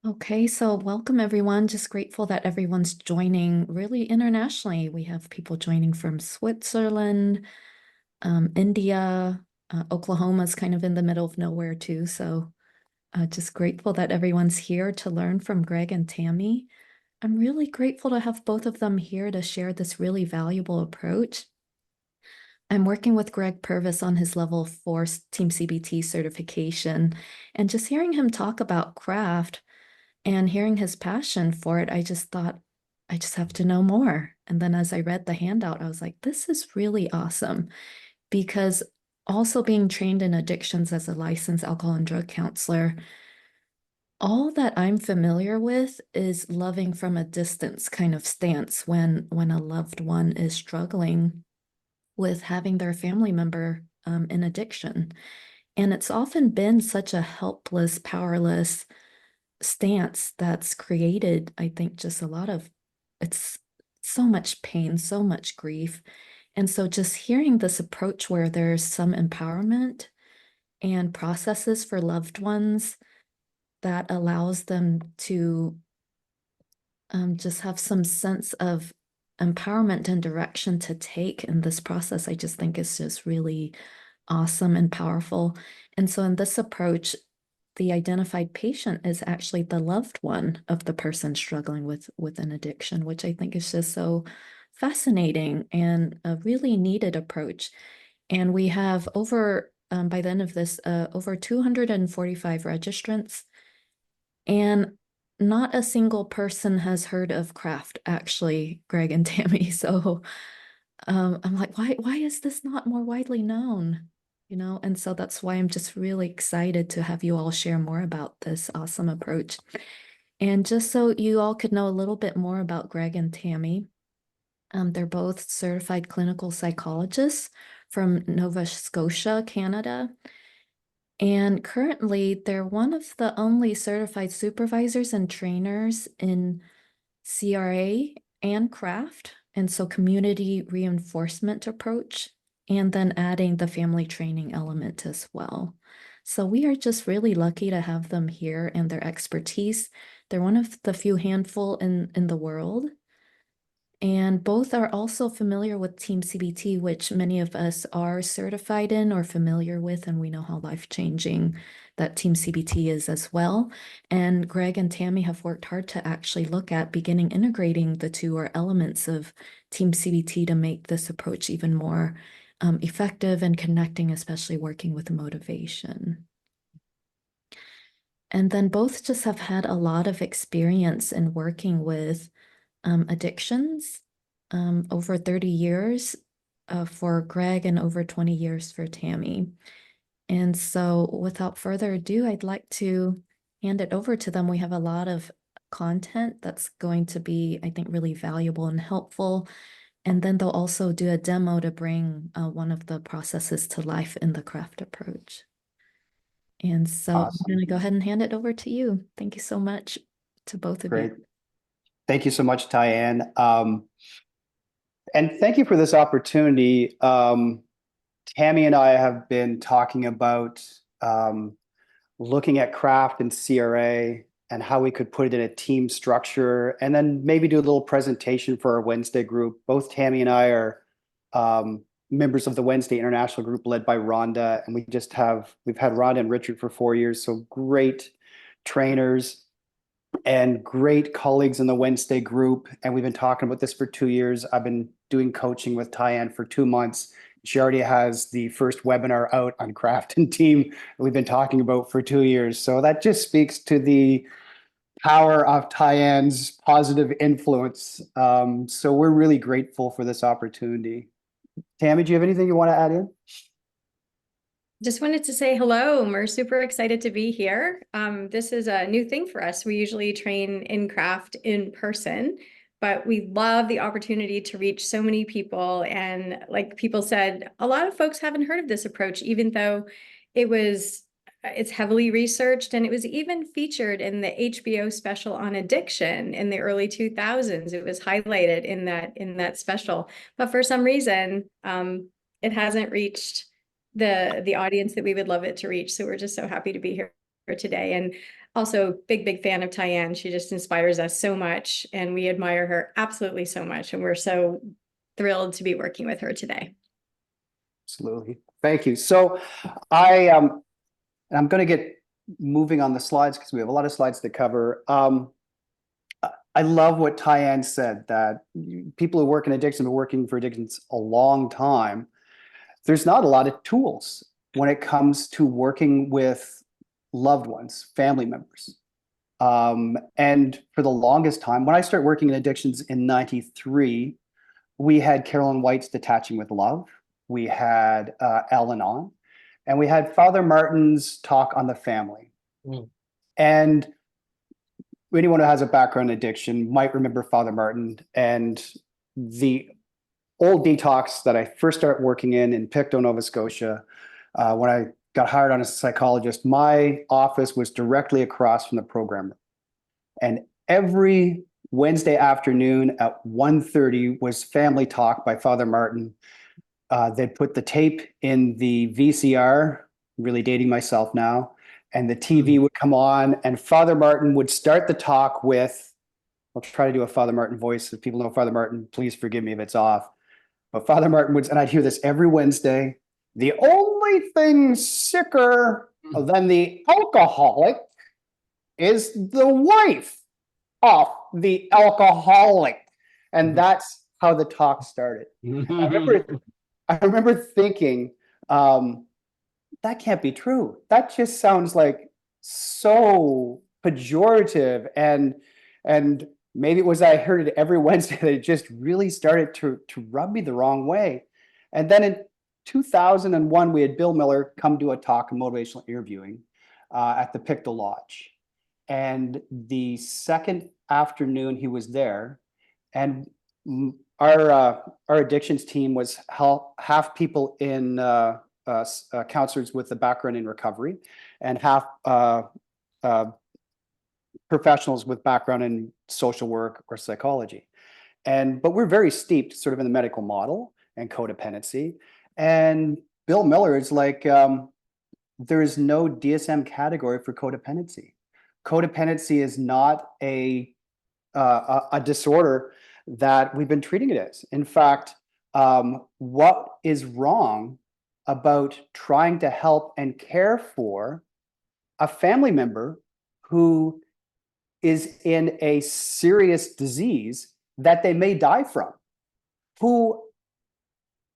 Okay, so welcome everyone. Just grateful that everyone's joining really internationally. We have people joining from Switzerland, India, Oklahoma's kind of in the middle of nowhere too. So just grateful that everyone's here to learn from Greg and Tammy. I'm really grateful to have both of them here to share this really valuable approach. I'm working with Greg Purvis on his level 4 Team CBT certification, and just hearing him talk about craft and hearing his passion for it, I just thought, I just have to know more. And then as I read the handout, I was like, this is really awesome because also being trained in addictions as a licensed alcohol and drug counselor, all that I'm familiar with is loving from a distance kind of stance when a loved one is struggling with having their family member in addiction. And it's often been such a helpless, powerless stance that's created, I think, just a lot of it's so much pain, so much grief. And so just hearing this approach where there's some empowerment and processes for loved ones that allows them to just have some sense of empowerment and direction to take in this process, I just think is just really awesome and powerful. And so in this approach, the identified patient is actually the loved one of the person struggling with an addiction, which I think is just so fascinating and a really needed approach. And we have by the end of this, over 245 registrants, and not a single person has heard of craft, actually, Greg and Tammy. So I'm like, why is this not more widely known? And so that's why I'm just really excited to have you all share more about this awesome approach. And just so you all could know a little bit more about Greg and Tammy, they're both certified clinical psychologists from Nova Scotia, Canada. And currently, they're one of the only certified supervisors and trainers in CRA and craft, and so community reinforcement approach, and then adding the family training element as well. So we are just really lucky to have them here and their expertise. They're one of the few handful in the world. And both are also familiar with Team CBT, which many of us are certified in or familiar with, and we know how life-changing that Team CBT is as well. And Greg and Tammy have worked hard to actually look at beginning integrating the two or elements of Team CBT to make this approach even more effective and connecting, especially working with motivation. And then both just have had a lot of experience in working with addictions, over 30 years for Greg and over 20 years for Tammy. And so without further ado, I'd like to hand it over to them. We have a lot of content that's going to be, I think, really valuable and helpful. And then they'll also do a demo to bring one of the processes to life in the craft approach. And so I'm going Awesome. to go ahead and hand it over to you. Thank you so much to both of you. Great. Thank you so much, Tyann. And thank you for this opportunity. Tammy and I have been talking about looking at craft and CRA and how we could put it in a team structure and then maybe do a little presentation for our Wednesday group. Both Tammy and I are members of the Wednesday International Group led by Rhonda. And we've had Rhonda and Richard for 4 years. So great trainers and great colleagues in the Wednesday group. And we've been talking about this for 2 years. I've been doing coaching with Tyann for 2 months. She already has the first webinar out on craft and team that we've been talking about for 2 years. So that just speaks to the power of Tyann's positive influence. So we're really grateful for this opportunity. Tammy, do you have anything you want to add in? Just wanted to say hello. We're super excited to be here. This is a new thing for us. We usually train in craft in person, but we love the opportunity to reach so many people. And like people said, a lot of folks haven't heard of this approach, even though it's heavily researched, and it was even featured in the HBO special on addiction in the early 2000s. It was highlighted in that special, but for some reason, it hasn't reached the audience that we would love it to reach. So we're just so happy to be here today. And also big fan of Tyann. She just inspires us so much, and we admire her absolutely so much. And we're so thrilled to be working with her today. Absolutely. Thank you. So I'm going to get moving on the slides because we have a lot of slides to cover. I love what Tyann said, that people who work in addiction have been working for addictions a long time. There's not a lot of tools when it comes to working with loved ones, family members. And for the longest time, when I started working in addictions in '93, we had Carolyn White's Detaching with Love. We had Al-Anon, and we had Father Martin's talk on the family. And anyone who has a background in addiction might remember Father Martin and the old detox that I first started working in Pictou, Nova Scotia. When I got hired on as a psychologist, my office was directly across from the program room. And every Wednesday afternoon at 1:30 was family talk by Father Martin. They'd put the tape in the VCR, really dating myself now, and the TV would come on, and Father Martin would start the talk with, I'll try to do a Father Martin voice. If people know Father Martin, please forgive me if it's off. But Father Martin would, and I'd hear this every Wednesday, the only thing sicker than the alcoholic is the wife of the alcoholic. And that's how the talk started. I remember thinking, that can't be true. That just sounds like so pejorative, and maybe it was I heard it every Wednesday that it just really started to rub me the wrong way. And then in 2001, we had Bill Miller come do a talk on motivational interviewing at the Pictou Lodge. And the second afternoon he was there, and our addictions team was half people in counselors with a background in recovery, and half professionals with background in social work or psychology. But we're very steeped sort of in the medical model and codependency. And Bill Miller is like, there is no DSM category for codependency. Codependency is not a disorder that we've been treating it as. In fact, what is wrong about trying to help and care for a family member who is in a serious disease that they may die from?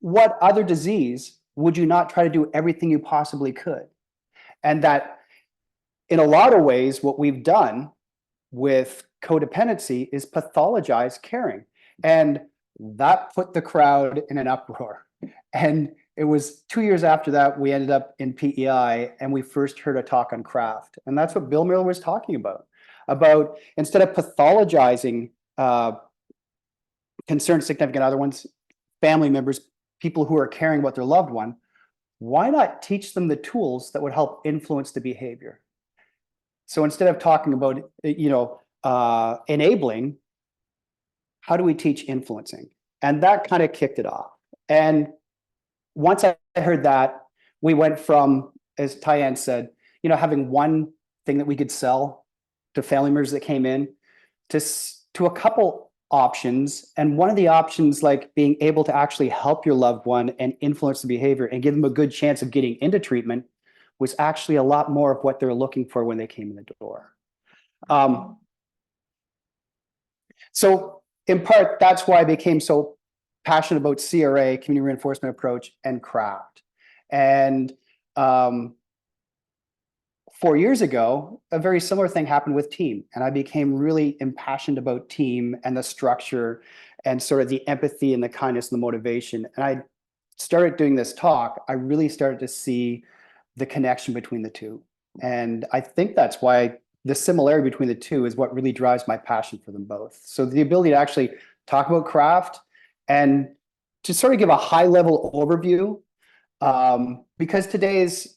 What other disease would you not try to do everything you possibly could? And that in a lot of ways, what we've done with codependency is pathologize caring. And that put the crowd in an uproar. And it was 2 years after that, we ended up in PEI, and we first heard a talk on craft. And that's what Bill Miller was talking about instead of pathologizing concerned significant other ones, family members, people who are caring about their loved one, why not teach them the tools that would help influence the behavior? So instead of talking about, enabling, how do we teach influencing? And that kind of kicked it off. And once I heard that, we went from, as Tyann said, having one thing that we could sell to family members that came in to a couple options. And one of the options, like being able to actually help your loved one and influence the behavior and give them a good chance of getting into treatment, was actually a lot more of what they're looking for when they came in the door. So in part, that's why I became so passionate about CRA, community reinforcement approach, and craft. And 4 years ago, a very similar thing happened with TEAM. And I became really impassioned about TEAM and the structure and sort of the empathy and the kindness and the motivation. And I started doing this talk, I really started to see the connection between the two. And I think that's why the similarity between the two is what really drives my passion for them both. So the ability to actually talk about craft and to sort of give a high level overview, because it's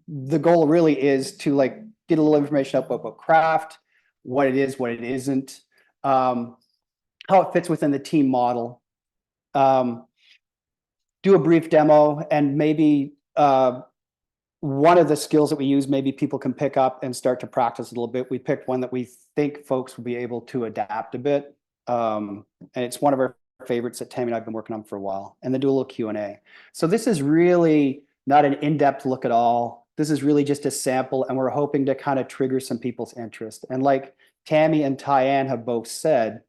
the goal really is to get a little information up about craft, what it is, what it isn't, how it fits within the team model, do a brief demo, and maybe one of the skills that we use, maybe people can pick up and start to practice a little bit. We picked one that we think folks will be able to adapt a bit. And it's one of our favorites that Tammy and I have been working on for a while, and then do a little Q&A. So this is really not an in-depth look at all. This is really just a sample, and we're hoping to kind of trigger some people's interest. And like Tammy and Tyann have both said,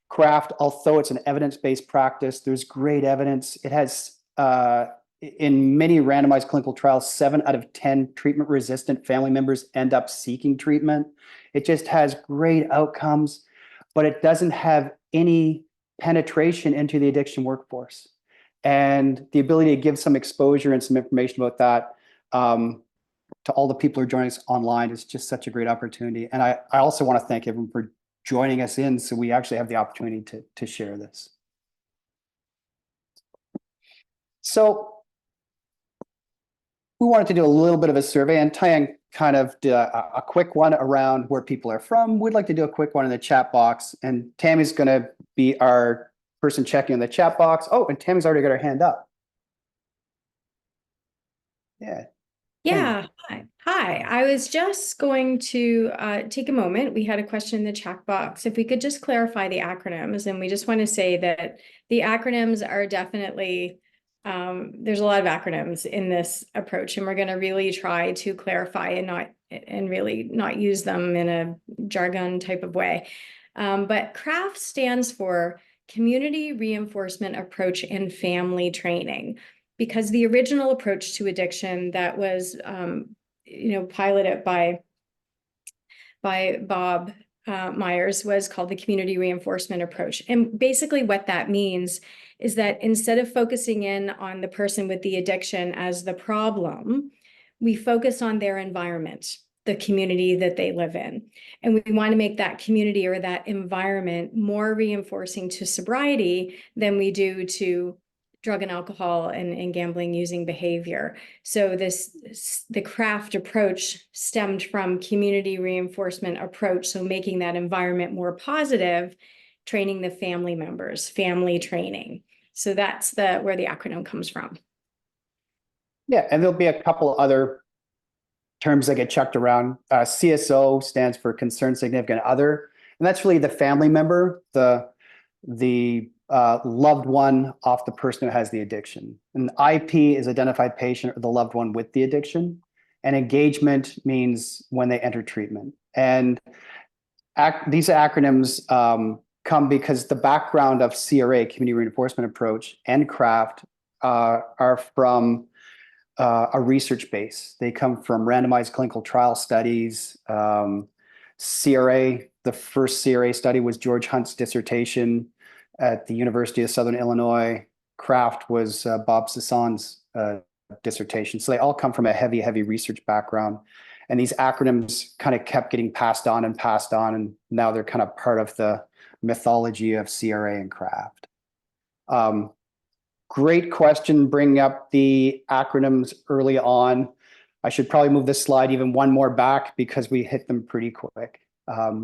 craft, although it's an evidence-based practice, there's great evidence. It has, in many randomized clinical trials, 7 out of 10 treatment-resistant family members end up seeking treatment. It just has great outcomes, but it doesn't have any penetration into the addiction workforce. And the ability to give some exposure and some information about that to all the people who are joining us online is just such a great opportunity. And I also want to thank everyone for joining us in, so we actually have the opportunity to share this. So we wanted to do a little bit of a survey, and Tyann kind of did a quick one around where people are from. We'd like to do a quick one in the chat box, and Tammy's going to be our person checking in the chat box. Oh, and Tammy's already got her hand up. Yeah. Yeah, hi. I was just going to take a moment. We had a question in the chat box. If we could just clarify the acronyms, and we just want to say that the acronyms are definitely, there's a lot of acronyms in this approach, and we're going to really try to clarify and really not use them in a jargon type of way. But CRAFT stands for Community Reinforcement Approach and Family Training. Because the original approach to addiction that was, piloted by Bob Myers was called the community reinforcement approach. And basically what that means is that instead of focusing in on the person with the addiction as the problem, we focus on their environment, the community that they live in. And we want to make that community or that environment more reinforcing to sobriety than we do to drug and alcohol and gambling using behavior. So the CRAFT approach stemmed from community reinforcement approach. So making that environment more positive, training the family members, family training. So that's where the acronym comes from. Yeah, and there'll be a couple other terms that get chucked around. CSO stands for Concerned Significant Other, and that's really the family member, the loved one of the person who has the addiction. And IP is identified patient or the loved one with the addiction. And engagement means when they enter treatment. And these acronyms come because the background of CRA, Community Reinforcement Approach, and CRAFT are from a research base. They come from randomized clinical trial studies. CRA, the first CRA study was George Hunt's dissertation at the University of Southern Illinois. CRAFT was Bob Sasson's dissertation. So they all come from a heavy, heavy research background. And these acronyms kind of kept getting passed on, and now they're kind of part of the mythology of CRA and CRAFT. Great question, bringing up the acronyms early on. I should probably move this slide even one more back because we hit them pretty quick.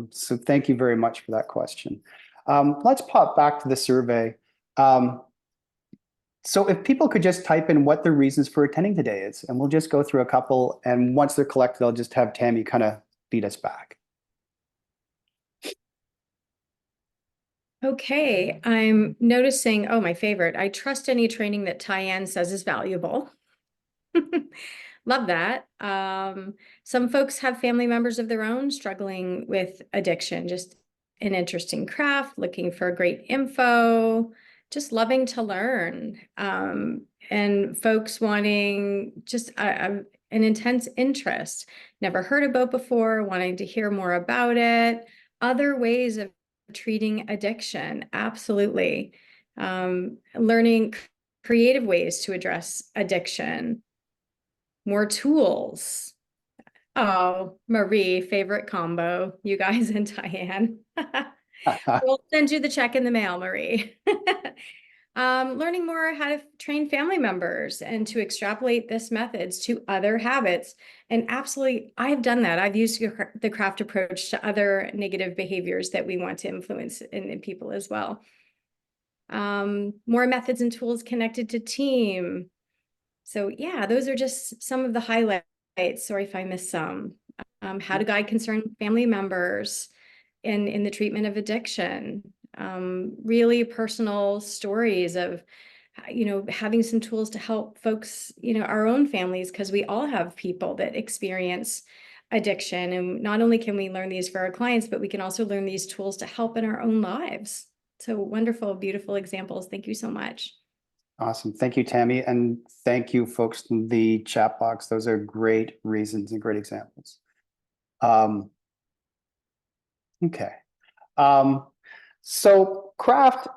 So thank you very much for that question. Let's pop back to the survey. So if people could just type in what their reasons for attending today is, and we'll just go through a couple, and once they're collected, I'll just have Tammy kind of feed us back. Okay, I'm noticing, oh, my favorite, I trust any training that Tyann says is valuable. Love that. Some folks have family members of their own struggling with addiction, just an interesting craft, looking for great info, just loving to learn, and folks wanting just an intense interest, never heard about before, wanting to hear more about it, other ways of treating addiction, absolutely. Learning creative ways to address addiction, more tools. Oh, Marie, favorite combo, you guys and Tyann. We'll send you the check in the mail, Marie. Learning more how to train family members and to extrapolate this methods to other habits. And absolutely, I've done that. I've used the CRAFT approach to other negative behaviors that we want to influence in people as well. More methods and tools connected to TEAM. So yeah, those are just some of the highlights. Sorry if I missed some. How to guide concerned family members in the treatment of addiction. Really personal stories of, having some tools to help folks, our own families, because we all have people that experience addiction. And not only can we learn these for our clients, but we can also learn these tools to help in our own lives. So wonderful, beautiful examples. Thank you so much. Awesome. Thank you, Tammy. And thank you, folks in the chat box. Those are great reasons and great examples. Okay. So CRAFT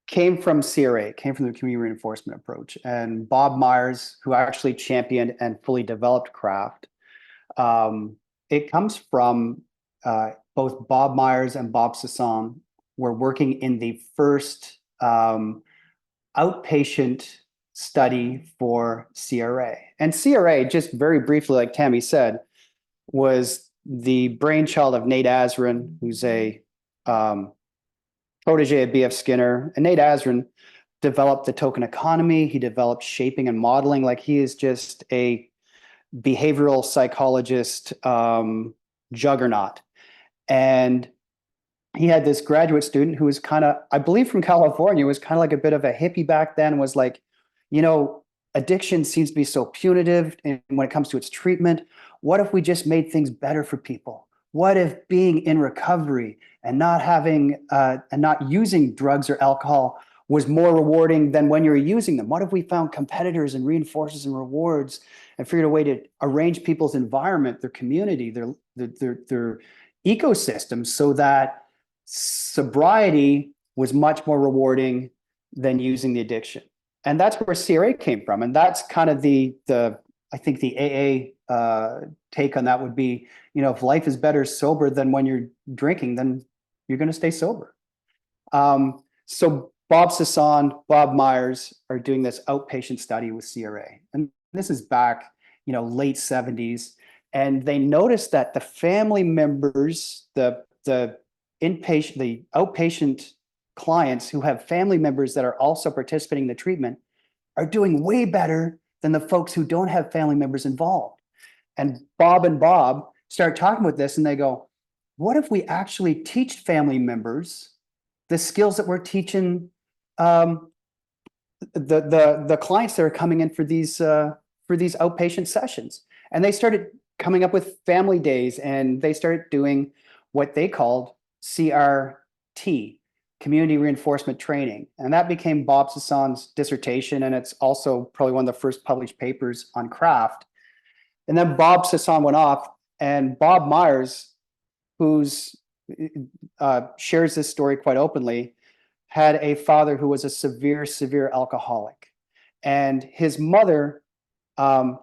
came from CRA, came from the community reinforcement approach. And Bob Myers, who actually championed and fully developed CRAFT, it comes from both Bob Myers and Bob Sasson were working in the first outpatient study for CRA. And CRA, just very briefly, like Tammy said, was the brainchild of Nate Azrin, who's a protege of B.F. Skinner. And Nate Azrin developed the token economy. He developed shaping and modeling. Like, he is just a behavioral psychologist juggernaut. And he had this graduate student who was kind of, I believe from California, was kind of like a bit of a hippie back then, was like, addiction seems to be so punitive when it comes to its treatment. What if we just made things better for people? What if being in recovery and not having and not using drugs or alcohol was more rewarding than when you're using them? What if we found competitors and reinforcers and rewards and figured a way to arrange people's environment, their community, their ecosystem, so that sobriety was much more rewarding than using the addiction? And that's where CRA came from. And that's kind of I think the AA take on that would be, if life is better sober than when you're drinking, then you're going to stay sober. So Bob Sasson, Bob Myers are doing this outpatient study with CRA. And this is back, late 70s. And they noticed that the family members, the outpatient clients who have family members that are also participating in the treatment are doing way better than the folks who don't have family members involved. And Bob start talking about this, and they go, what if we actually teach family members the skills that we're teaching the clients that are coming in for these outpatient sessions? And they started coming up with family days, and they started doing what they called CRT, community reinforcement training. And that became Bob Sasson's dissertation. And it's also probably one of the first published papers on CRAFT. And then Bob Sasson went off, and Bob Myers, who's shares this story quite openly, had a father who was a severe alcoholic. And his mother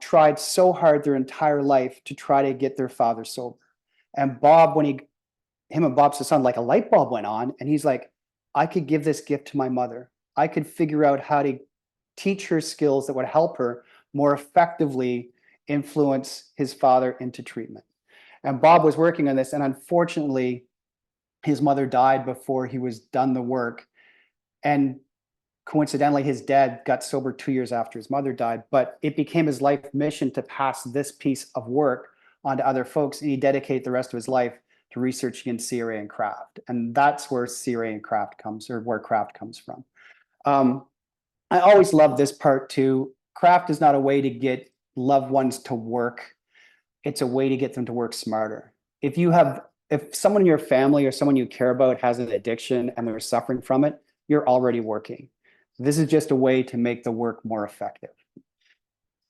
tried so hard their entire life to try to get their father sober. And Bob, him and Bob Sasson, like a light bulb went on, and he's like, I could give this gift to my mother. I could figure out how to teach her skills that would help her more effectively influence his father into treatment. And Bob was working on this, and unfortunately, his mother died before he was done the work. And coincidentally, his dad got sober 2 years after his mother died, but it became his life mission to pass this piece of work on to other folks, and he dedicated the rest of his life to researching in CRA and CRAFT. And that's where CRA and CRAFT comes, or where CRAFT comes from. I always love this part too. CRAFT is not a way to get loved ones to work. It's a way to get them to work smarter. If someone in your family or someone you care about has an addiction and they're suffering from it, you're already working. This is just a way to make the work more effective.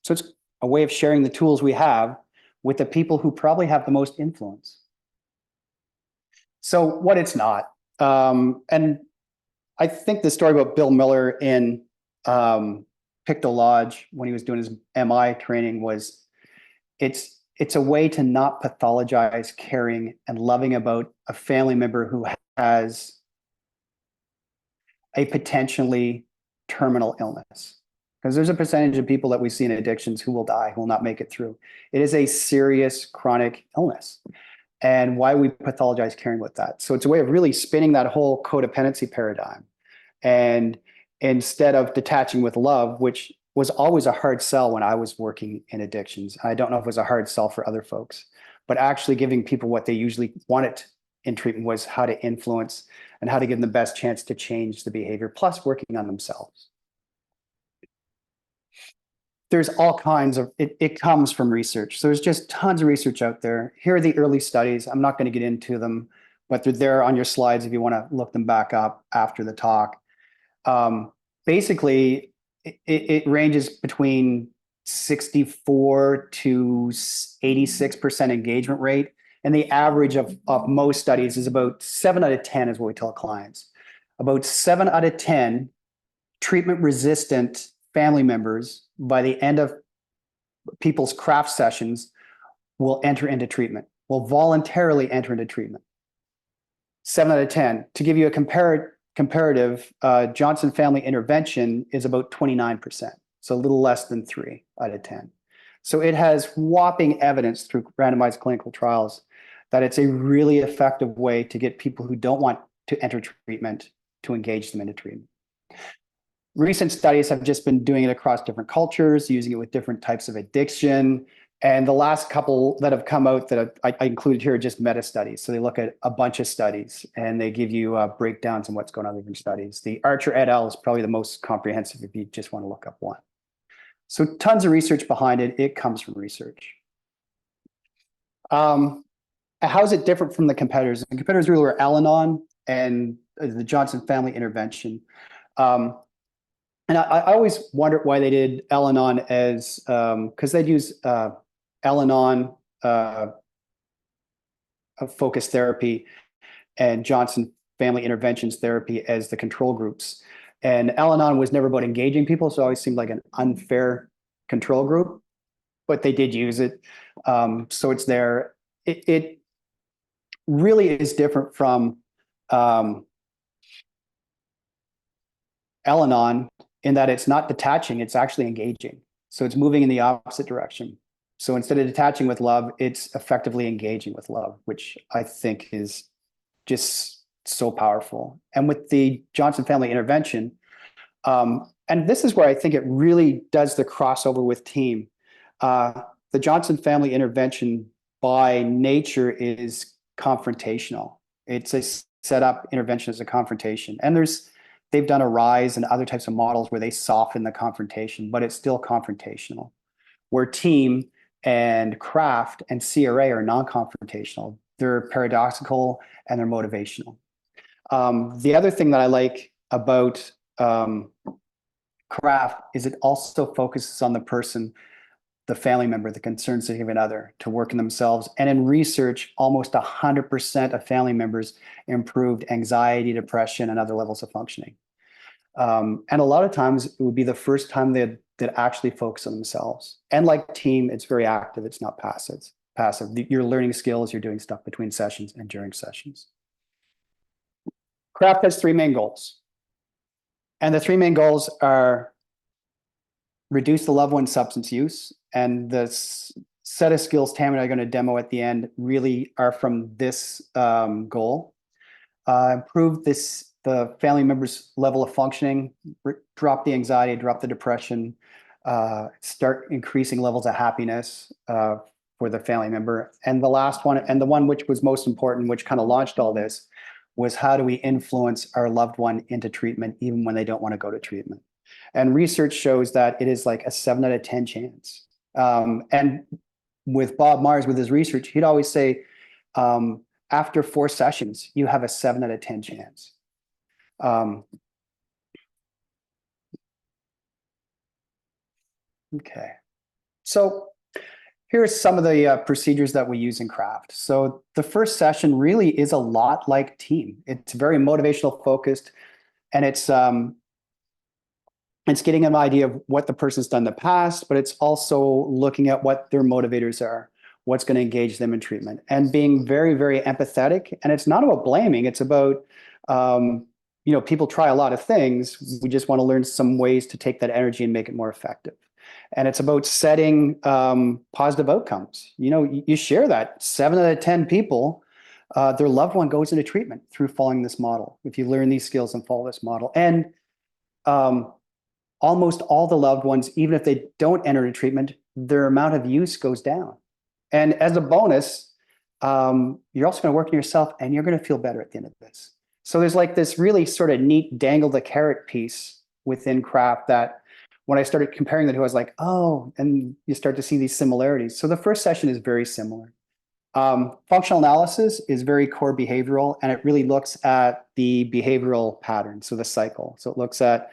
So it's a way of sharing the tools we have with the people who probably have the most influence. So what it's not. And I think the story about Bill Miller in Pictou Lodge when he was doing his MI training was, it's a way to not pathologize caring and loving about a family member who has a potentially terminal illness. Because there's a percentage of people that we see in addictions who will die, who will not make it through. It is a serious chronic illness. And why we pathologize caring with that. So it's a way of really spinning that whole codependency paradigm. And instead of detaching with love, which was always a hard sell when I was working in addictions. I don't know if it was a hard sell for other folks, but actually giving people what they usually wanted in treatment was how to influence and how to give them the best chance to change the behavior, plus working on themselves. There's all kinds of, it comes from research. So there's just tons of research out there. Here are the early studies. I'm not going to get into them, but they're there on your slides if you want to look them back up after the talk. Basically, it ranges between 64 to 86% engagement rate. And the average of most studies is about 7 out of 10 is what we tell clients. About 7 out of 10 treatment-resistant family members by the end of people's craft sessions will enter into treatment, will voluntarily enter into treatment. 7 out of 10. To give you a comparative, Johnson family intervention is about 29%, so a little less than 3 out of 10. So it has whopping evidence through randomized clinical trials that it's a really effective way to get people who don't want to enter treatment to engage them into treatment. Recent studies have just been doing it across different cultures, using it with different types of addiction. And the last couple that have come out that I included here are just meta studies. So they look at a bunch of studies and they give you breakdowns on what's going on in different studies. The Archer et al. Is probably the most comprehensive if you just want to look up one. So tons of research behind it. It comes from research. How is it different from the competitors? The competitors really were Al-Anon and the Johnson family intervention. And I always wondered why they did Al-Anon as, because they'd use Al-Anon focused therapy and Johnson family interventions therapy as the control groups. And Al-Anon was never about engaging people, so it always seemed like an unfair control group, but they did use it. So it's there. It really is different from Al-Anon in that it's not detaching, it's actually engaging. So it's moving in the opposite direction. So instead of detaching with love, it's effectively engaging with love, which I think is just so powerful. And with the Johnson family intervention, and this is where I think it really does the crossover with TEAM. The Johnson family intervention by nature is confrontational. It's a set up intervention as a confrontation. And they've done a RISE and other types of models where they soften the confrontation, but it's still confrontational. Where TEAM and CRAFT and CRA are non-confrontational. They're paradoxical and they're motivational. The other thing that I like about CRAFT is it also focuses on the person, the family member, the concerned significant other, to work in themselves. And in research, almost 100% of family members improved anxiety, depression, and other levels of functioning. And a lot of times it would be the first time they'd actually focus on themselves. And like TEAM, it's very active. It's not passive. You're learning skills. You're doing stuff between sessions and during sessions. CRAFT has 3 main goals. And the 3 main goals are reduce the loved one's substance use. And the set of skills Tammy and I are going to demo at the end really are from this goal. Improve the family member's level of functioning, drop the anxiety, drop the depression, start increasing levels of happiness for the family member. And the last one, and the one which was most important, which kind of launched all this, was how do we influence our loved one into treatment even when they don't want to go to treatment? And research shows that it is like a 7 out of 10 chance. And with Bob Myers, with his research, he'd always say, after 4 sessions, you have a 7 out of 10 chance. Okay, so here's some of the procedures that we use in CRAFT. So the first session really is a lot like TEAM. It's very motivational focused, and it's getting an idea of what the person's done in the past, but it's also looking at what their motivators are, what's going to engage them in treatment, and being very, very empathetic. And it's not about blaming. It's about, people try a lot of things. We just want to learn some ways to take that energy and make it more effective. And it's about setting positive outcomes. You share that 7 out of 10 people, their loved one goes into treatment through following this model. If you learn these skills and follow this model. And almost all the loved ones, even if they don't enter into treatment, their amount of use goes down. And as a bonus, you're also going to work on yourself and you're going to feel better at the end of this. So there's like this really sort of neat dangle the carrot piece within craft that when I started comparing the two, I was like, oh, and you start to see these similarities. So the first session is very similar. Functional analysis is very core behavioral, and it really looks at the behavioral pattern, so the cycle. So it looks at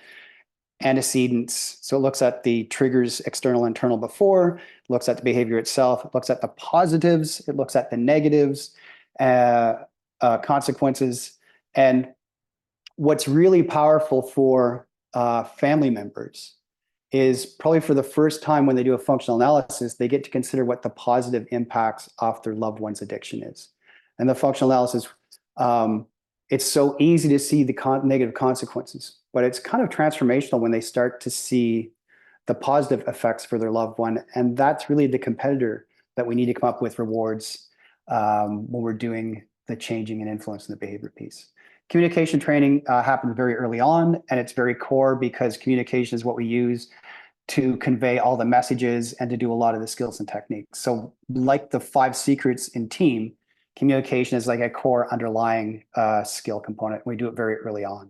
antecedents. So it looks at the triggers, external, internal before, looks at the behavior itself, it looks at the positives, it looks at the negatives, consequences. And what's really powerful for family members is probably for the first time when they do a functional analysis, they get to consider what the positive impacts of their loved one's addiction is. And the functional analysis, it's so easy to see the negative consequences, but it's kind of transformational when they start to see the positive effects for their loved one. And that's really the competitor that we need to come up with rewards when we're doing the changing and influencing the behavior piece. Communication training happens very early on, and it's very core because communication is what we use to convey all the messages and to do a lot of the skills and techniques. So like the 5 secrets in TEAM, communication is like a core underlying skill component. We do it very early on.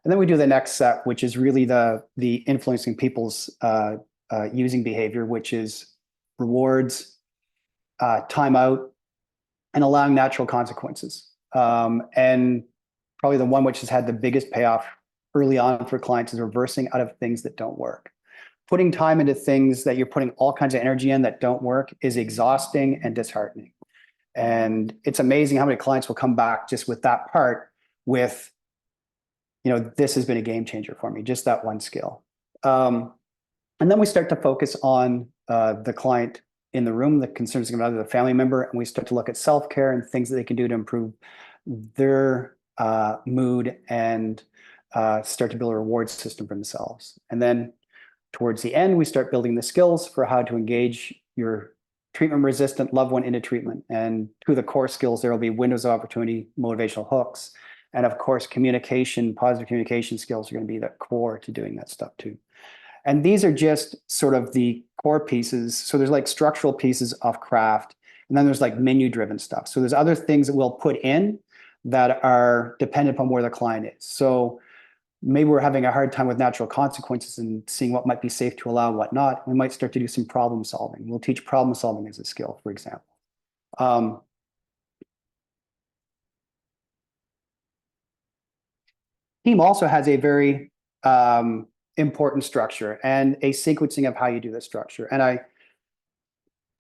And then we do the next set, which is really the influencing people's using behavior, which is rewards, timeout, and allowing natural consequences. And probably the one which has had the biggest payoff early on for clients is reversing out of things that don't work. Putting time into things that you're putting all kinds of energy in that don't work is exhausting and disheartening. And it's amazing how many clients will come back just with that part with, you know, this has been a game changer for me, just that one skill. And then we start to focus on the client in the room, the concerns of the family member, and we start to look at self-care and things that they can do to improve their mood and start to build a reward system for themselves. And then towards the end, we start building the skills for how to engage your treatment-resistant loved one into treatment. And to the core skills, there will be windows of opportunity, motivational hooks, and of course, communication, positive communication skills are going to be the core to doing that stuff too. And these are just sort of the core pieces. So there's like structural pieces of craft, and then there's like menu-driven stuff. So there's other things that we'll put in that are dependent upon where the client is. So maybe we're having a hard time with natural consequences and seeing what might be safe to allow and what not. We might start to do some problem solving. We'll teach problem solving as a skill, for example. TEAM also has a very important structure and a sequencing of how you do the structure. And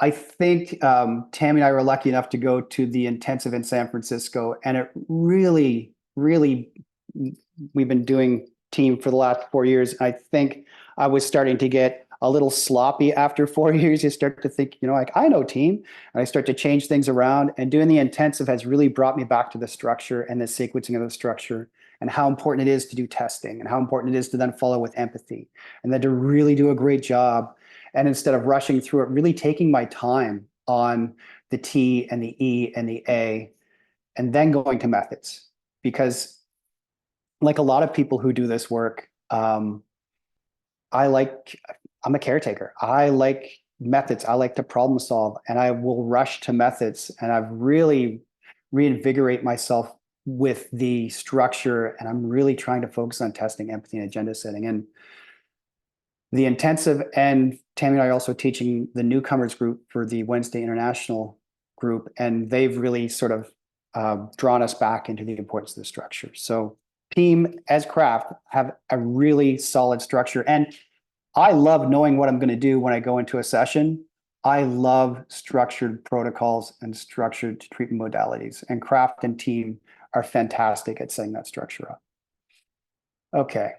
I think Tammy and I were lucky enough to go to the intensive in San Francisco, and it really, really, we've been doing TEAM for the last 4 years. I think I was starting to get a little sloppy after 4 years. You start to think, you know, like, I know TEAM, and I start to change things around. And doing the intensive has really brought me back to the structure and the sequencing of the structure, and how important it is to do testing, and how important it is to then follow with empathy, and then to really do a great job. And instead of rushing through it, really taking my time on the T and the E and the A, and then going to methods. Because like a lot of people who do this work, I'm a caretaker. I like methods. I like to problem solve, and I will rush to methods. And I've really reinvigorate myself with the structure, and I'm really trying to focus on testing, empathy, and agenda setting. And the intensive, and Tammy and I are also teaching the newcomers group for the Wednesday International group, and they've really sort of drawn us back into the importance of the structure. So TEAM as craft have a really solid structure. And I love knowing what I'm going to do when I go into a session. I love structured protocols and structured treatment modalities, and craft and TEAM are fantastic at setting that structure up. Okay.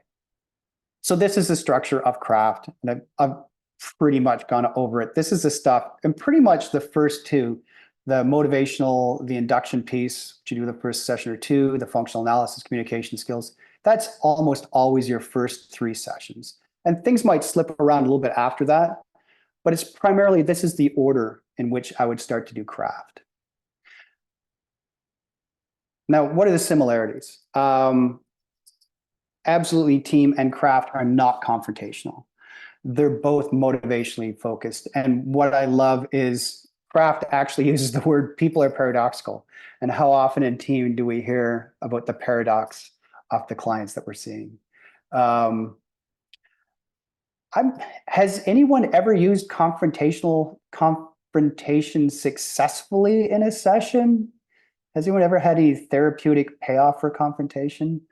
So this is the structure of craft, and I've pretty much gone over it. This is the stuff, and pretty much the first two, the motivational, the induction piece, which you do the first session or two, the functional analysis, communication skills, that's almost always your first 3 sessions. And things might slip around a little bit after that, but it's primarily, this is the order in which I would start to do craft. Now, what are the similarities? absolutely team and craft are not confrontational. They're both motivationally focused. And what I love is craft actually uses the word people are paradoxical. And how often in team do we hear about the paradox of the clients that we're seeing? Um, has anyone ever used confrontation successfully in a session? Has anyone ever had any therapeutic payoff for confrontation?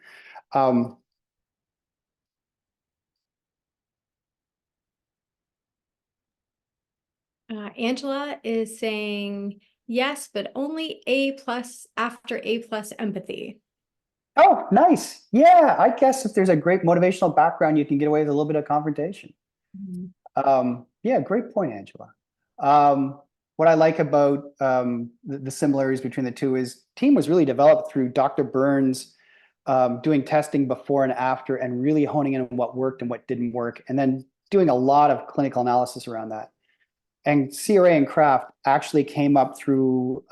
Um, Angela is saying yes, but only A plus after A plus empathy. oh, nice. Yeah, I guess if there's a great motivational background, you can get away with a little bit of confrontation. Mhm. Yeah, great point, Angela. What I like about the similarities between the two is team was really developed through Dr. Burns doing testing before and after and really honing in on what worked and what didn't work, and then doing a lot of clinical analysis around that. And CRA and craft actually came up through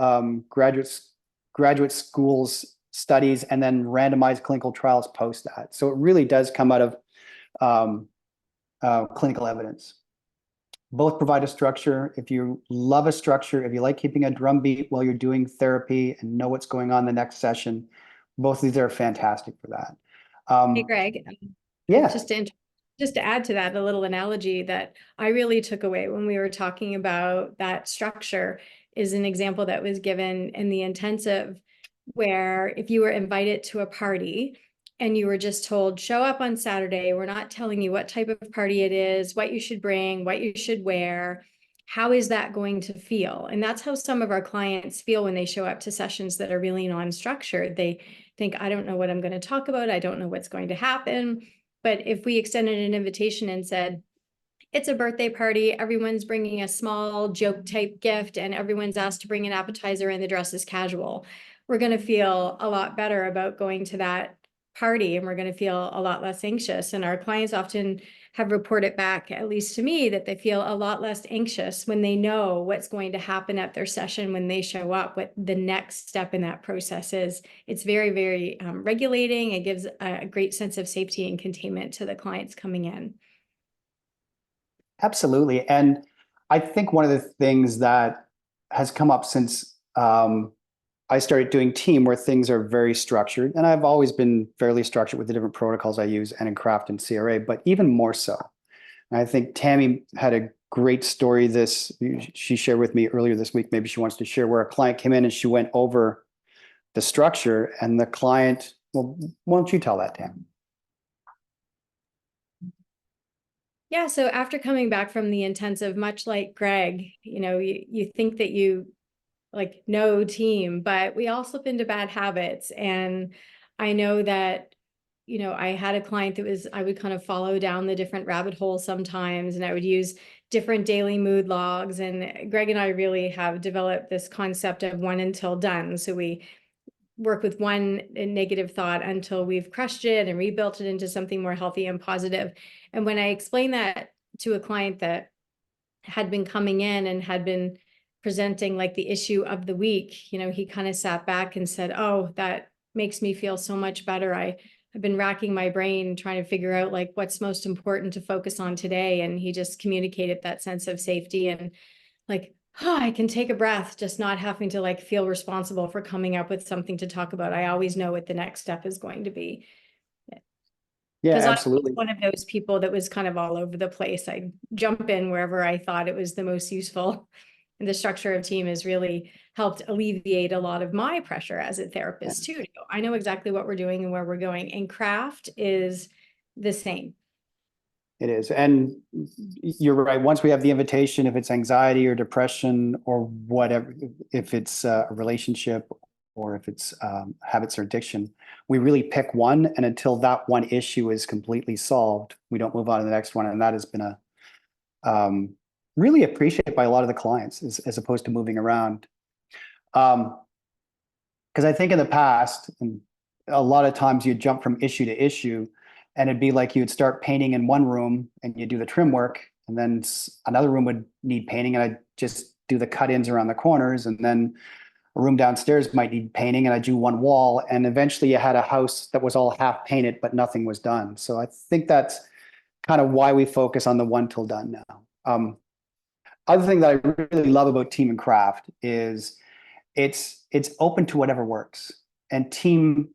graduate schools studies and then randomized clinical trials post that. So it really does come out of um, clinical evidence. Both provide a structure. If you love a structure, if you like keeping a drum beat while you're doing therapy and know what's going on in the next session, both of these are fantastic for that. Hey, Greg, Yeah, just to add to that, a little analogy that I really took away when we were talking about that structure is an example that was given in the intensive, where if you were invited to a party and you were just told, show up on Saturday, we're not telling you what type of party it is, what you should bring, what you should wear, how is that going to feel? And that's how some of our clients feel when they show up to sessions that are really non-structured. They think, I don't know what I'm going to talk about. I don't know what's going to happen. But if we extended an invitation and said, it's a birthday party, everyone's bringing a small joke type gift, and everyone's asked to bring an appetizer and the dress is casual, we're going to feel a lot better about going to that party, and we're going to feel a lot less anxious. And our clients often have reported back, at least to me, that they feel a lot less anxious when they know what's going to happen at their session when they show up, what the next step in that process is. It's very, very regulating. It gives a great sense of safety and containment to the clients coming in. absolutely. And I think one of the things that has come up since I started doing team where things are very structured, and I've always been fairly structured with the different protocols I use and in craft and CRA, but even more so. And I think Tammy had a great story she shared with me earlier this week. Maybe she wants to share, where a client came in and she went over the structure and the client, well, why don't you tell that, Tammy? Yeah, so after coming back from the intensive, much like Greg, you think that you like know team, but we all slip into bad habits. And I know that, I had a client I would kind of follow down the different rabbit holes sometimes, and I would use different daily mood logs. And Greg and I really have developed this concept of one until done. So we work with one negative thought until we've crushed it and rebuilt it into something more healthy and positive. And when I explained that to a client that had been coming in and had been presenting like the issue of the week, he kind of sat back and said, oh, that makes me feel so much better. I've been racking my brain trying to figure out like what's most important to focus on today. And he just communicated that sense of safety and like, oh, I can take a breath, just not having to like feel responsible for coming up with something to talk about. I always know what the next step is going to be. Yeah, Because I'm absolutely. one of those people that was kind of all over the place. I jump in wherever I thought it was the most useful. And the structure of team has really helped alleviate a lot of my pressure as a therapist too. I know exactly what we're doing and where we're going. And craft is the same. It is. And you're right. Once we have the invitation, if it's anxiety or depression or whatever, if it's a relationship or if it's habits or addiction, we really pick one. And until that one issue is completely solved, we don't move on to the next one. And that has been really appreciated by a lot of the clients as opposed to moving around. Because I think in the past, and a lot of times you jump from issue to issue, and it'd be like you'd start painting in one room and you do the trim work, and then another room would need painting, and I'd just do the cut-ins around the corners, and then a room downstairs might need painting, and I do one wall, and eventually you had a house that was all half painted, but nothing was done. So I think that's kind of why we focus on the one till done now. Other thing that I really love about Team and Craft is it's open to whatever works. And Team,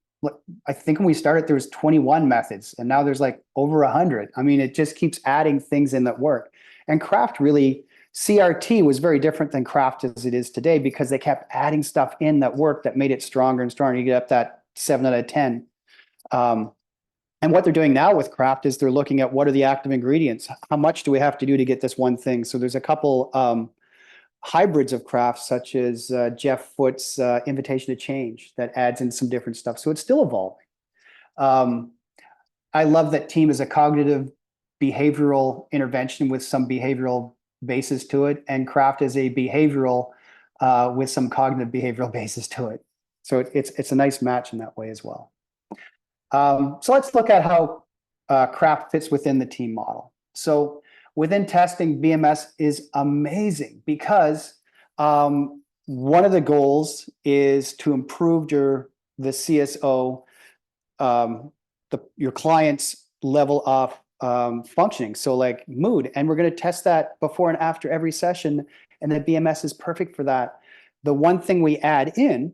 I think when we started, there was 21 methods, and now there's like over 100. I mean, it just keeps adding things in that work. And Craft really, CRT was very different than Craft as it is today, because they kept adding stuff in that work that made it stronger and stronger. You get up that 7 out of 10. And what they're doing now with Craft is they're looking at what are the active ingredients? How much do we have to do to get this one thing? So there's a couple hybrids of Craft, such as Jeff Foote's Invitation to Change, that adds in some different stuff. So it's still evolving. I love that Team is a cognitive behavioral intervention with some behavioral basis to it, and Craft is a behavioral with some cognitive behavioral basis to it. So it's a nice match in that way as well. So let's look at how Craft fits within the Team model. So within testing, BMS is amazing because one of the goals is to improve the CSO, your client's level of functioning. So like mood, and we're going to test that before and after every session, and the BMS is perfect for that. The one thing we add in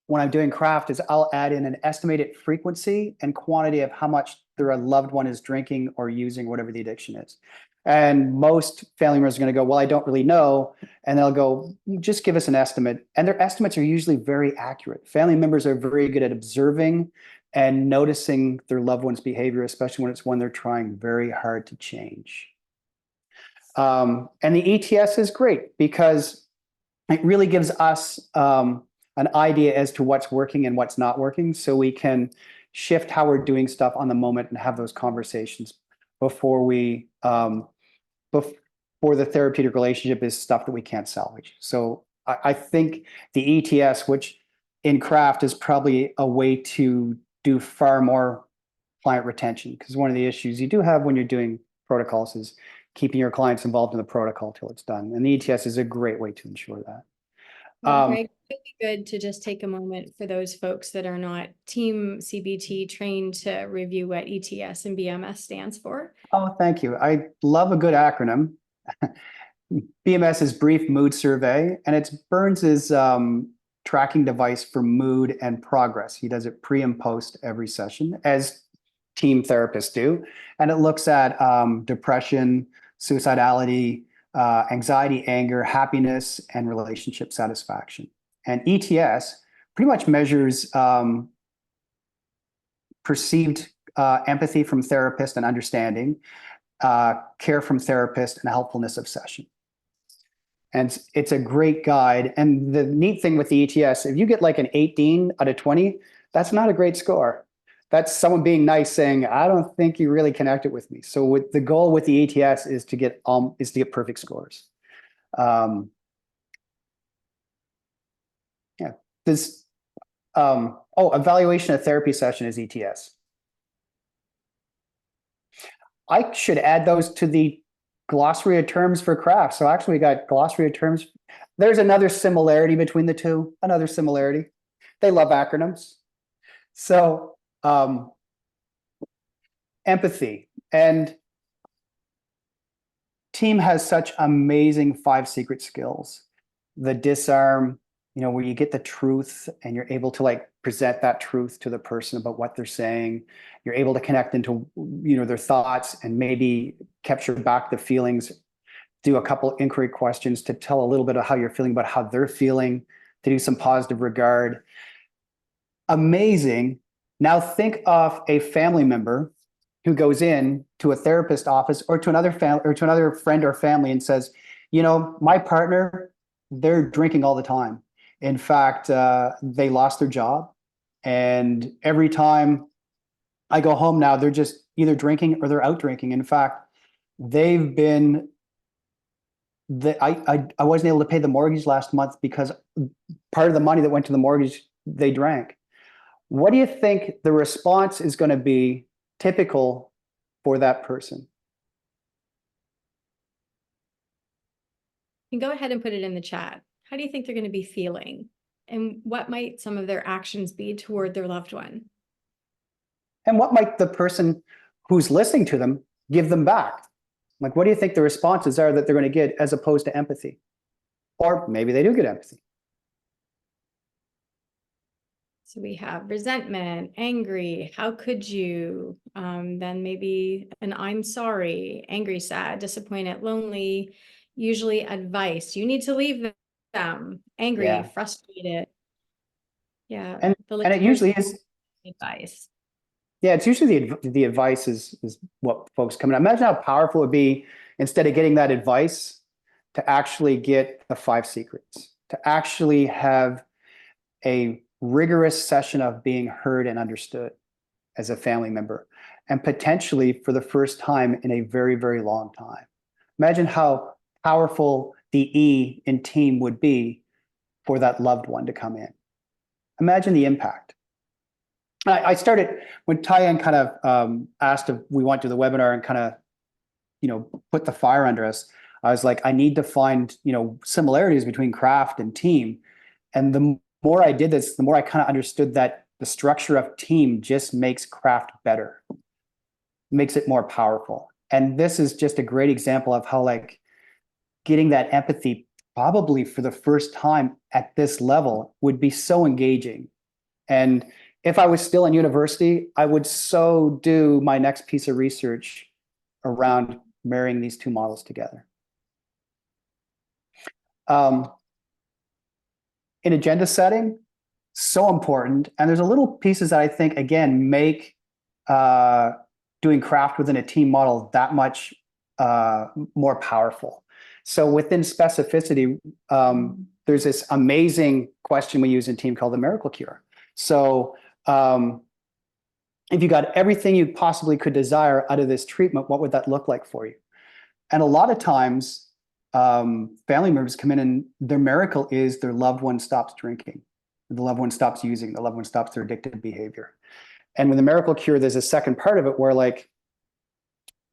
when I'm doing Craft is I'll add in an estimated frequency and quantity of how much their loved one is drinking or using, whatever the addiction is. And most family members are going to go, well, I don't really know. And they'll go, just give us an estimate. And their estimates are usually very accurate. Family members are very good at observing and noticing their loved one's behavior, especially when it's one they're trying very hard to change. And the ETS is great because it really gives us an idea as to what's working and what's not working, so we can shift how we're doing stuff on the moment and have those conversations before the therapeutic relationship is stuff that we can't salvage. So I think the ETS, which in Craft is probably a way to do far more client retention, because one of the issues you do have when you're doing protocols is keeping your clients involved in the protocol till it's done. And the ETS is a great way to ensure that. Greg, it'd be good to just take a moment for those folks that are not TEAM-CBT trained to review what ETS and BMS stands for. Oh, thank you. I love a good acronym. BMS is Brief Mood Survey, and it's Burns's tracking device for mood and progress. He does it pre and post every session, as team therapists do. And it looks at depression, suicidality, anxiety, anger, happiness, and relationship satisfaction. And ETS pretty much measures perceived empathy from therapist and understanding, care from therapist, and helpfulness of session. And it's a great guide. And the neat thing with the ETS, if you get like an 18 out of 20, that's not a great score. That's someone being nice saying, I don't think you really connected with me. So the goal with the ETS is to get perfect scores. Yeah. This evaluation of therapy session is ETS. I should add those to the glossary of terms for Craft. So actually we got glossary of terms. There's another similarity between the two, another similarity. They love acronyms. So empathy, and Team has such amazing 5 secret skills. The disarm, where you get the truth and you're able to like present that truth to the person about what they're saying. You're able to connect into, their thoughts and maybe capture back the feelings, do a couple inquiry questions to tell a little bit of how you're feeling about how they're feeling, to do some positive regard. Amazing. Now think of a family member who goes in to a therapist office or to another friend or family and says, my partner, they're drinking all the time. In fact, they lost their job. And every time I go home now, they're just either drinking or they're out drinking. In fact, I wasn't able to pay the mortgage last month because part of the money that went to the mortgage, they drank. What do you think the response is going to be typical for that person? You can go ahead and put it in the chat. How do you think they're going to be feeling? And what might some of their actions be toward their loved one? And what might the person who's listening to them give them back? Like, what do you think the responses are that they're going to get as opposed to empathy? Or maybe they do get empathy. So we have resentment, angry, how could you? Then maybe an I'm sorry, angry, sad, disappointed, lonely, usually advice. You need to leave them, angry, Yeah. frustrated. Yeah, And the it listeners usually is, advice. yeah, it's usually the advice is what folks come in. Imagine how powerful it would be instead of getting that advice to actually get the 5 secrets, to actually have a rigorous session of being heard and understood as a family member, and potentially for the first time in a very, very long time. Imagine how powerful the E in team would be for that loved one to come in. Imagine the impact. I started when Tyann kind of asked if we went to the webinar and kind of, put the fire under us. I was like, I need to find, similarities between craft and team. And the more I did this, the more I kind of understood that the structure of team just makes craft better, makes it more powerful. And this is just a great example of how, like, getting that empathy probably for the first time at this level would be so engaging. And if I was still in university, I would so do my next piece of research around marrying these 2 models together. In agenda setting, so important. And there's a little pieces that I think, again, make doing craft within a team model that much more powerful. So within specificity, there's this amazing question we use in team called the miracle cure. So if you got everything you possibly could desire out of this treatment, what would that look like for you? And a lot of times, family members come in and their miracle is their loved one stops drinking, the loved one stops using, the loved one stops their addictive behavior. And with the miracle cure, there's a second part of it where, like,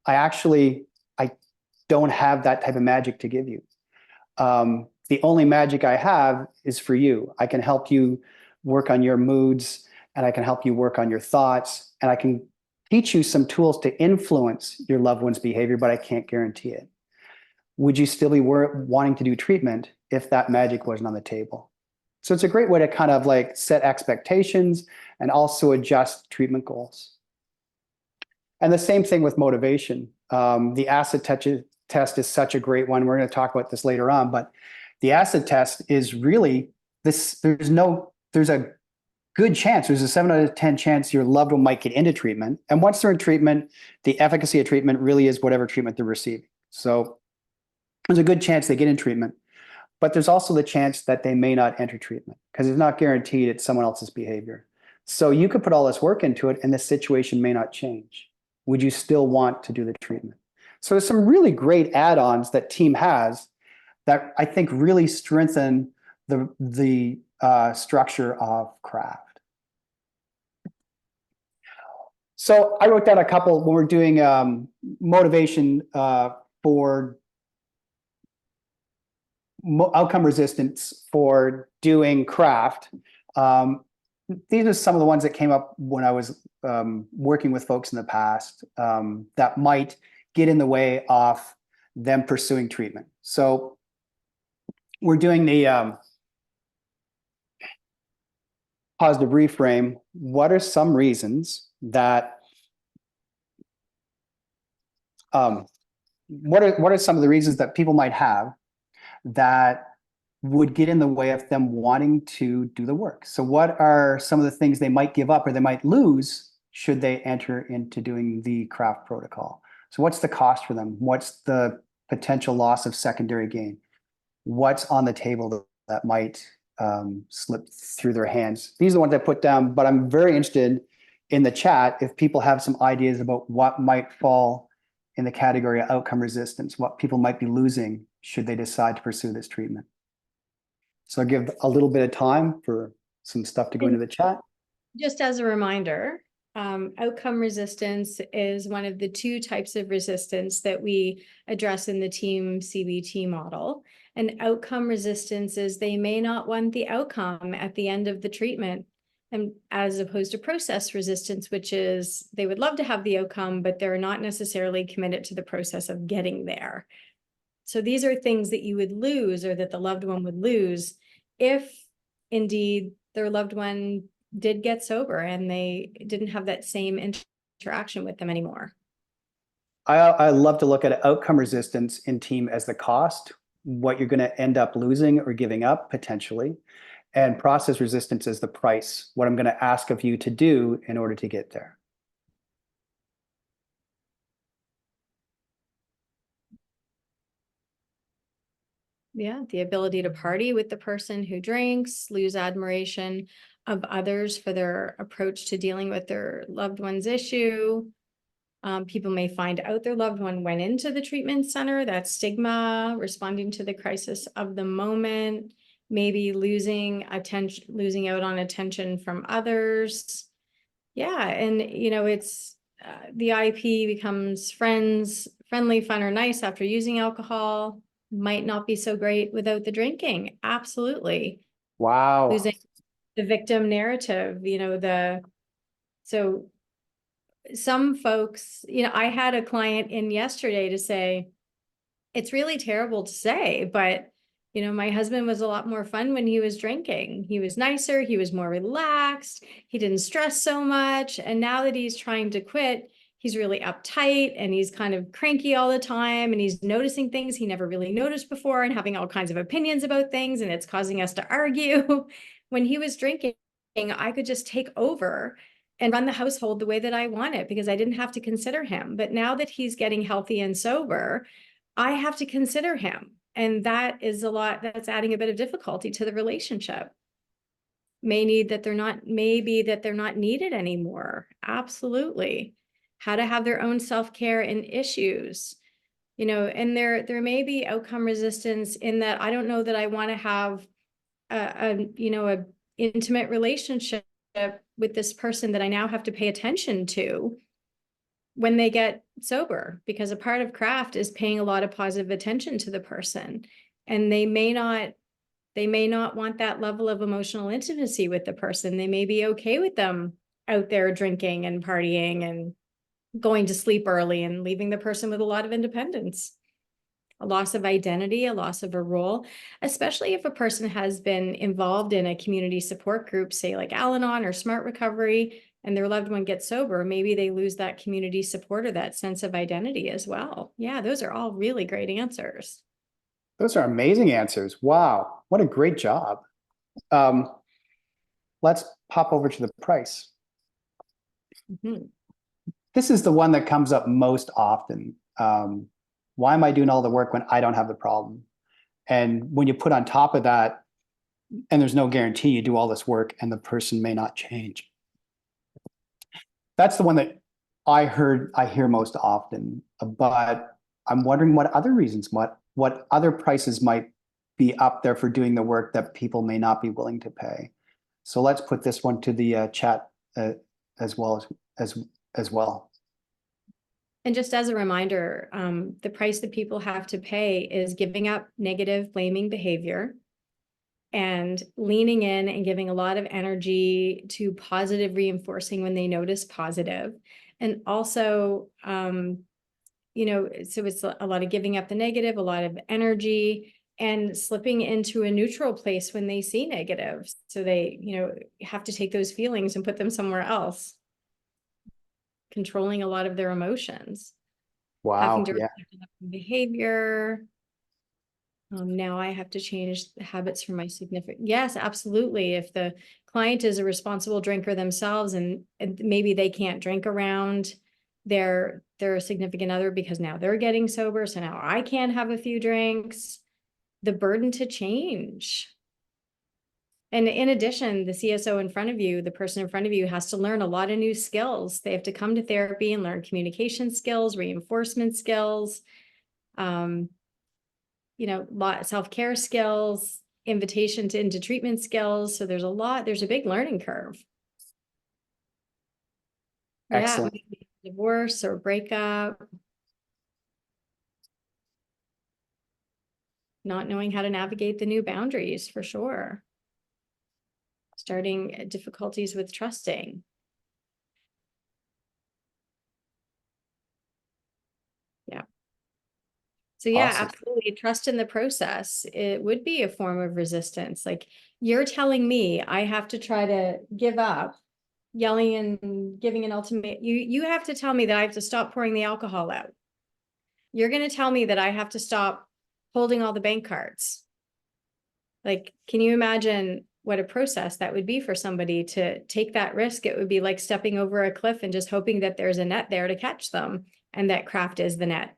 I don't have that type of magic to give you. The only magic I have is for you. I can help you work on your moods, and I can help you work on your thoughts, and I can teach you some tools to influence your loved one's behavior, but I can't guarantee it. Would you still be wanting to do treatment if that magic wasn't on the table? So it's a great way to kind of like set expectations and also adjust treatment goals. And the same thing with motivation. The acid test is such a great one. We're going to talk about this later on, but the acid test is really this. There's a good chance, there's a 7 out of 10 chance your loved one might get into treatment. And once they're in treatment, the efficacy of treatment really is whatever treatment they're receiving. So there's a good chance they get in treatment, but there's also the chance that they may not enter treatment because it's not guaranteed it's someone else's behavior. So you could put all this work into it and the situation may not change. Would you still want to do the treatment? So there's some really great add-ons that team has that I think really strengthen the structure of craft. So I wrote down a couple when we're doing motivation for outcome resistance for doing craft. These are some of the ones that came up when I was working with folks in the past that might get in the way of them pursuing treatment. So we're doing the positive reframe. What are some reasons that what are some of the reasons that people might have that would get in the way of them wanting to do the work? So what are some of the things they might give up or they might lose should they enter into doing the craft protocol? So what's the cost for them? What's the potential loss of secondary gain? What's on the table that might slip through their hands? These are the ones I put down, but I'm very interested in the chat if people have some ideas about what might fall in the category of outcome resistance, what people might be losing should they decide to pursue this treatment. So I'll give a little bit of time for some stuff to go into the chat. Just as a reminder, outcome resistance is one of the two types of resistance that we address in the TEAM-CBT model. And outcome resistance is they may not want the outcome at the end of the treatment, and as opposed to process resistance, which is they would love to have the outcome, but they're not necessarily committed to the process of getting there. So these are things that you would lose, or that the loved one would lose, if indeed their loved one did get sober and they didn't have that same interaction with them anymore. I love to look at outcome resistance in TEAM as the cost, what you're going to end up losing or giving up potentially, and process resistance as the price, what I'm going to ask of you to do in order to get there. Yeah, the ability to party with the person who drinks, lose admiration of others for their approach to dealing with their loved one's issue. People may find out their loved one went into the treatment center, that stigma, responding to the crisis of the moment, maybe losing out on attention from others. Yeah, and it's the IP becomes friendly, fun, or nice after using alcohol. Might not be so great without the drinking. Absolutely. Wow. Losing the victim narrative, so some folks, I had a client in yesterday to say, it's really terrible to say, but my husband was a lot more fun when he was drinking. He was nicer, he was more relaxed, he didn't stress so much. And now that he's trying to quit, he's really uptight and he's kind of cranky all the time, and he's noticing things he never really noticed before and having all kinds of opinions about things, and it's causing us to argue. When he was drinking, I could just take over and run the household the way that I want it because I didn't have to consider him. But now that he's getting healthy and sober, I have to consider him. And that is a lot, that's adding a bit of difficulty to the relationship. Maybe that they're not needed anymore. Absolutely. How to have their own self-care and issues. And there may be outcome resistance in that I don't know that I want to have a intimate relationship with this person that I now have to pay attention to when they get sober, because a part of craft is paying a lot of positive attention to the person, and they may not want that level of emotional intimacy with the person. They may be okay with them out there drinking and partying and going to sleep early and leaving the person with a lot of independence. A loss of identity, a loss of a role, especially if a person has been involved in a community support group, say like Al-Anon or Smart Recovery, and their loved one gets sober, maybe they lose that community support or that sense of identity as well. Yeah, those are all really great answers. Those are amazing answers. Wow, what a great job. Let's pop over to the price. Mm-hmm. This is the one that comes up most often. Why am I doing all the work when I don't have the problem? And when you put on top of that, and there's no guarantee you do all this work and the person may not change. That's the one that I hear most often, but I'm wondering what other reasons, what other prices might be up there for doing the work that people may not be willing to pay. So let's put this one to the chat as well. And just as a reminder, the price that people have to pay is giving up negative blaming behavior and leaning in and giving a lot of energy to positive reinforcing when they notice positive. And also, so it's a lot of giving up the negative, a lot of energy, and slipping into a neutral place when they see negative. So they, have to take those feelings and put them somewhere else. Controlling a lot of their emotions. Wow. Having to Yeah. behavior. Now I have to change the habits for my significant. Yes, absolutely. If the client is a responsible drinker themselves and maybe they can't drink around their significant other because now they're getting sober, so now I can't have a few drinks. The burden to change. And in addition, the CSO in front of you, the person in front of you, has to learn a lot of new skills. They have to come to therapy and learn communication skills, reinforcement skills, self-care skills, invitation into treatment skills. So there's a big learning curve. Yeah, Excellent. maybe divorce or breakup, not knowing how to navigate the new boundaries for sure. Starting difficulties with trusting. Yeah. So yeah, Awesome. absolutely. Trust in the process. It would be a form of resistance. Like you're telling me I have to try to give up, yelling and giving an ultimate. You have to tell me that I have to stop pouring the alcohol out. You're going to tell me that I have to stop holding all the bank cards. Like, can you imagine what a process that would be for somebody to take that risk? It would be like stepping over a cliff and just hoping that there's a net there to catch them and that craft is the net.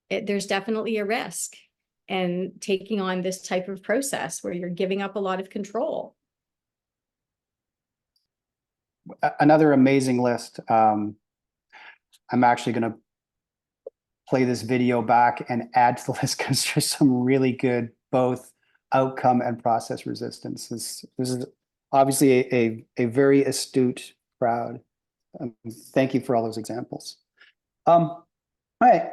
There's definitely a risk in taking on this type of process where you're giving up a lot of control. Another amazing list. I'm actually going to play this video back and add to the list because there's some really good both outcome and process resistance. This is obviously a very astute crowd. Thank you for all those examples. All right,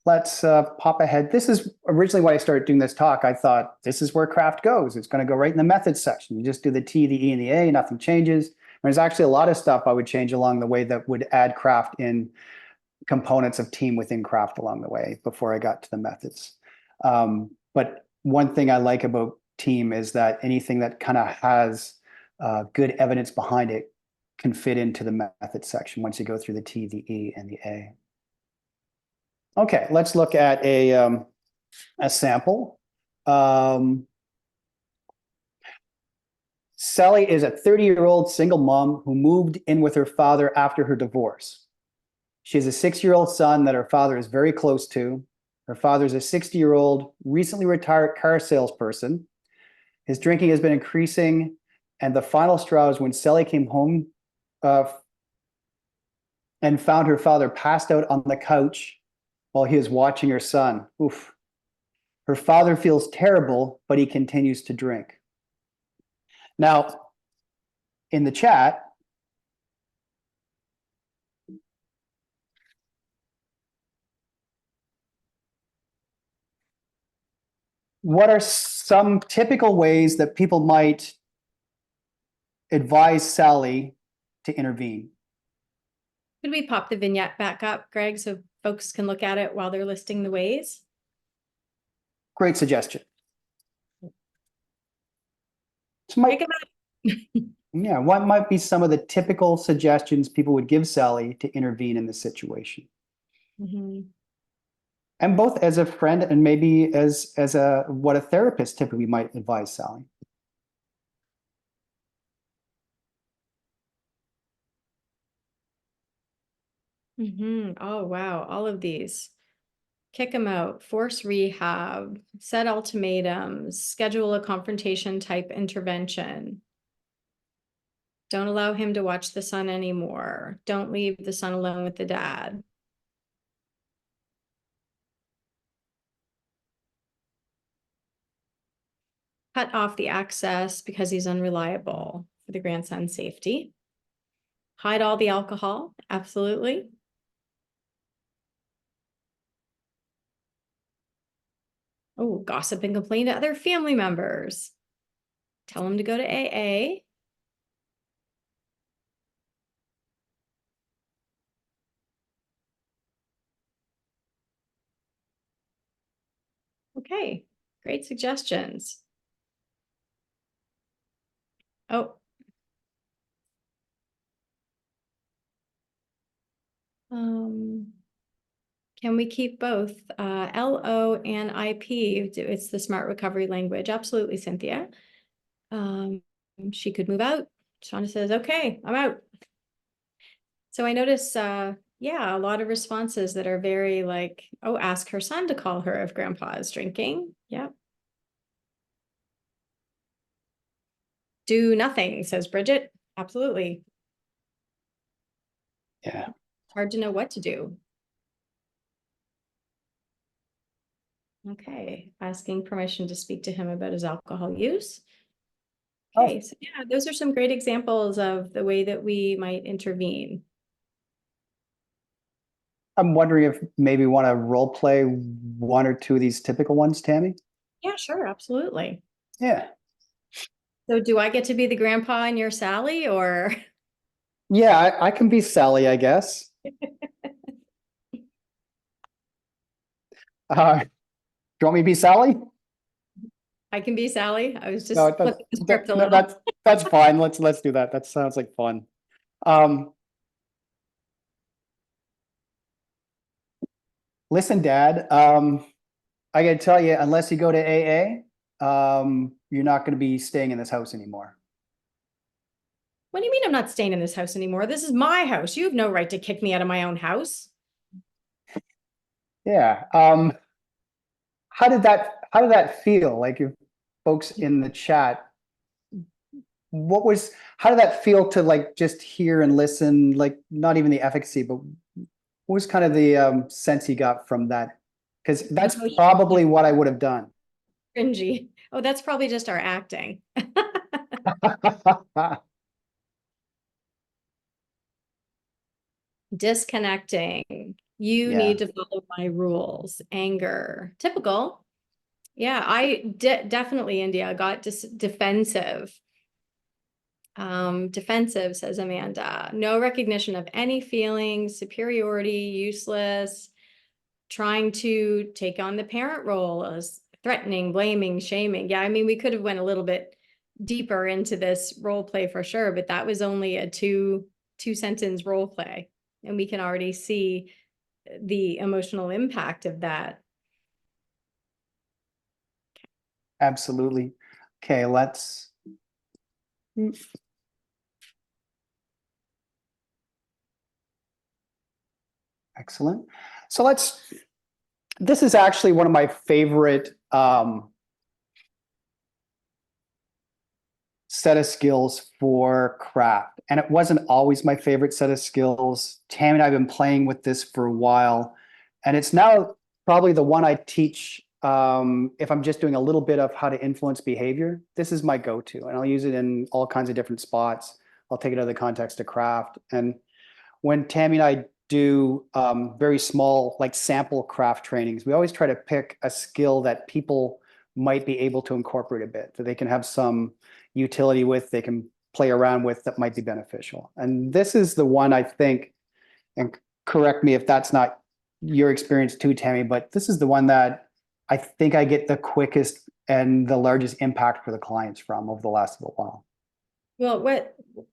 let's pop ahead. This is originally why I started doing this talk. I thought this is where craft goes. It's going to go right in the methods section. You just do the T, the E, and the A, nothing changes. There's actually a lot of stuff I would change along the way that would add craft in components of team within craft along the way before I got to the methods. But one thing I like about team is that anything that kind of has good evidence behind it can fit into the method section once you go through the T, the E, and the A. Okay, let's look at a sample. Sally is a 30-year-old single mom who moved in with her father after her divorce. She has a 6-year-old son that her father is very close to. Her father is a 60-year-old, recently retired car salesperson. His drinking has been increasing, and the final straw is when Sally came home and found her father passed out on the couch while he was watching her son. Oof. Her father feels terrible, but he continues to drink. Now, in the chat, what are some typical ways that people might advise Sally to intervene? Could we pop the vignette back up, Greg, so folks can look at it while they're listing the ways? Great suggestion. Yeah, what might be some of the typical suggestions people would give Sally to intervene in this situation? Mm-hmm. And both as a friend and maybe as a what a therapist typically might advise Sally. Mm-hmm. Oh, wow. All of these. Kick them out, force rehab, set ultimatums, schedule a confrontation type intervention. Don't allow him to watch the son anymore. Don't leave the son alone with the dad. Cut off the access because he's unreliable for the grandson's safety. Hide all the alcohol, absolutely. Oh, gossip and complain to other family members. Tell him to go to AA. Okay, great suggestions. Oh. Can we keep both LO and IP? It's the smart recovery language. Absolutely, Cynthia. She could move out. Shauna says, okay, I'm out. So I notice, yeah, a lot of responses that are very like, oh, ask her son to call her if grandpa is drinking. Yeah. Do nothing, says Bridget. Absolutely. Yeah. Hard to know what to do. Okay, asking permission to speak to him about his alcohol use. Okay, so yeah, those are some great examples of the way that we might intervene. I'm wondering if maybe want to role play one or two of these typical ones, Tammy? Yeah, sure, absolutely. Yeah. So do I get to be the grandpa and you're Sally, or? Yeah, I can be Sally, I guess. Do you want me to be Sally? I can be Sally. I was No, just flipping the script a no, little. that's fine. Let's do that. That sounds like fun. Um, Listen, Dad. I gotta tell you, unless you go to AA, you're not gonna be staying in this house anymore. What do you mean I'm not staying in this house anymore? This is my house. You have no right to kick me out of my own house. Yeah. How did that feel? Like, if folks in the chat, how did that feel to like just hear and listen? Like, not even the efficacy, but what was kind of the sense you got from that? Because that's probably what I would have done. Cringy. Oh, that's probably just our acting. Disconnecting. You Yeah, need to follow my rules. Anger. Typical. Yeah, I definitely, India, got defensive. Defensive, says Amanda. No recognition of any feelings, superiority, useless, trying to take on the parent role as threatening, blaming, shaming. Yeah, I mean, we could have went a little bit deeper into this role play for sure, but that was only a two sentence role play. And we can already see the emotional impact of that. absolutely. Okay, let's. Excellent. So this is actually one of my favorite set of skills for craft. And it wasn't always my favorite set of skills. Tammy and I have been playing with this for a while. And it's now probably the one I teach if I'm just doing a little bit of how to influence behavior. This is my go-to, and I'll use it in all kinds of different spots. I'll take it out of the context of craft. And when Tammy and I do very small, like sample craft trainings, we always try to pick a skill that people might be able to incorporate a bit, that they can have some utility with, they can play around with, that might be beneficial. And this is the one I think, and correct me if that's not your experience too, Tammy, but this is the one that I think I get the quickest and the largest impact for the clients from over the last little while. Well,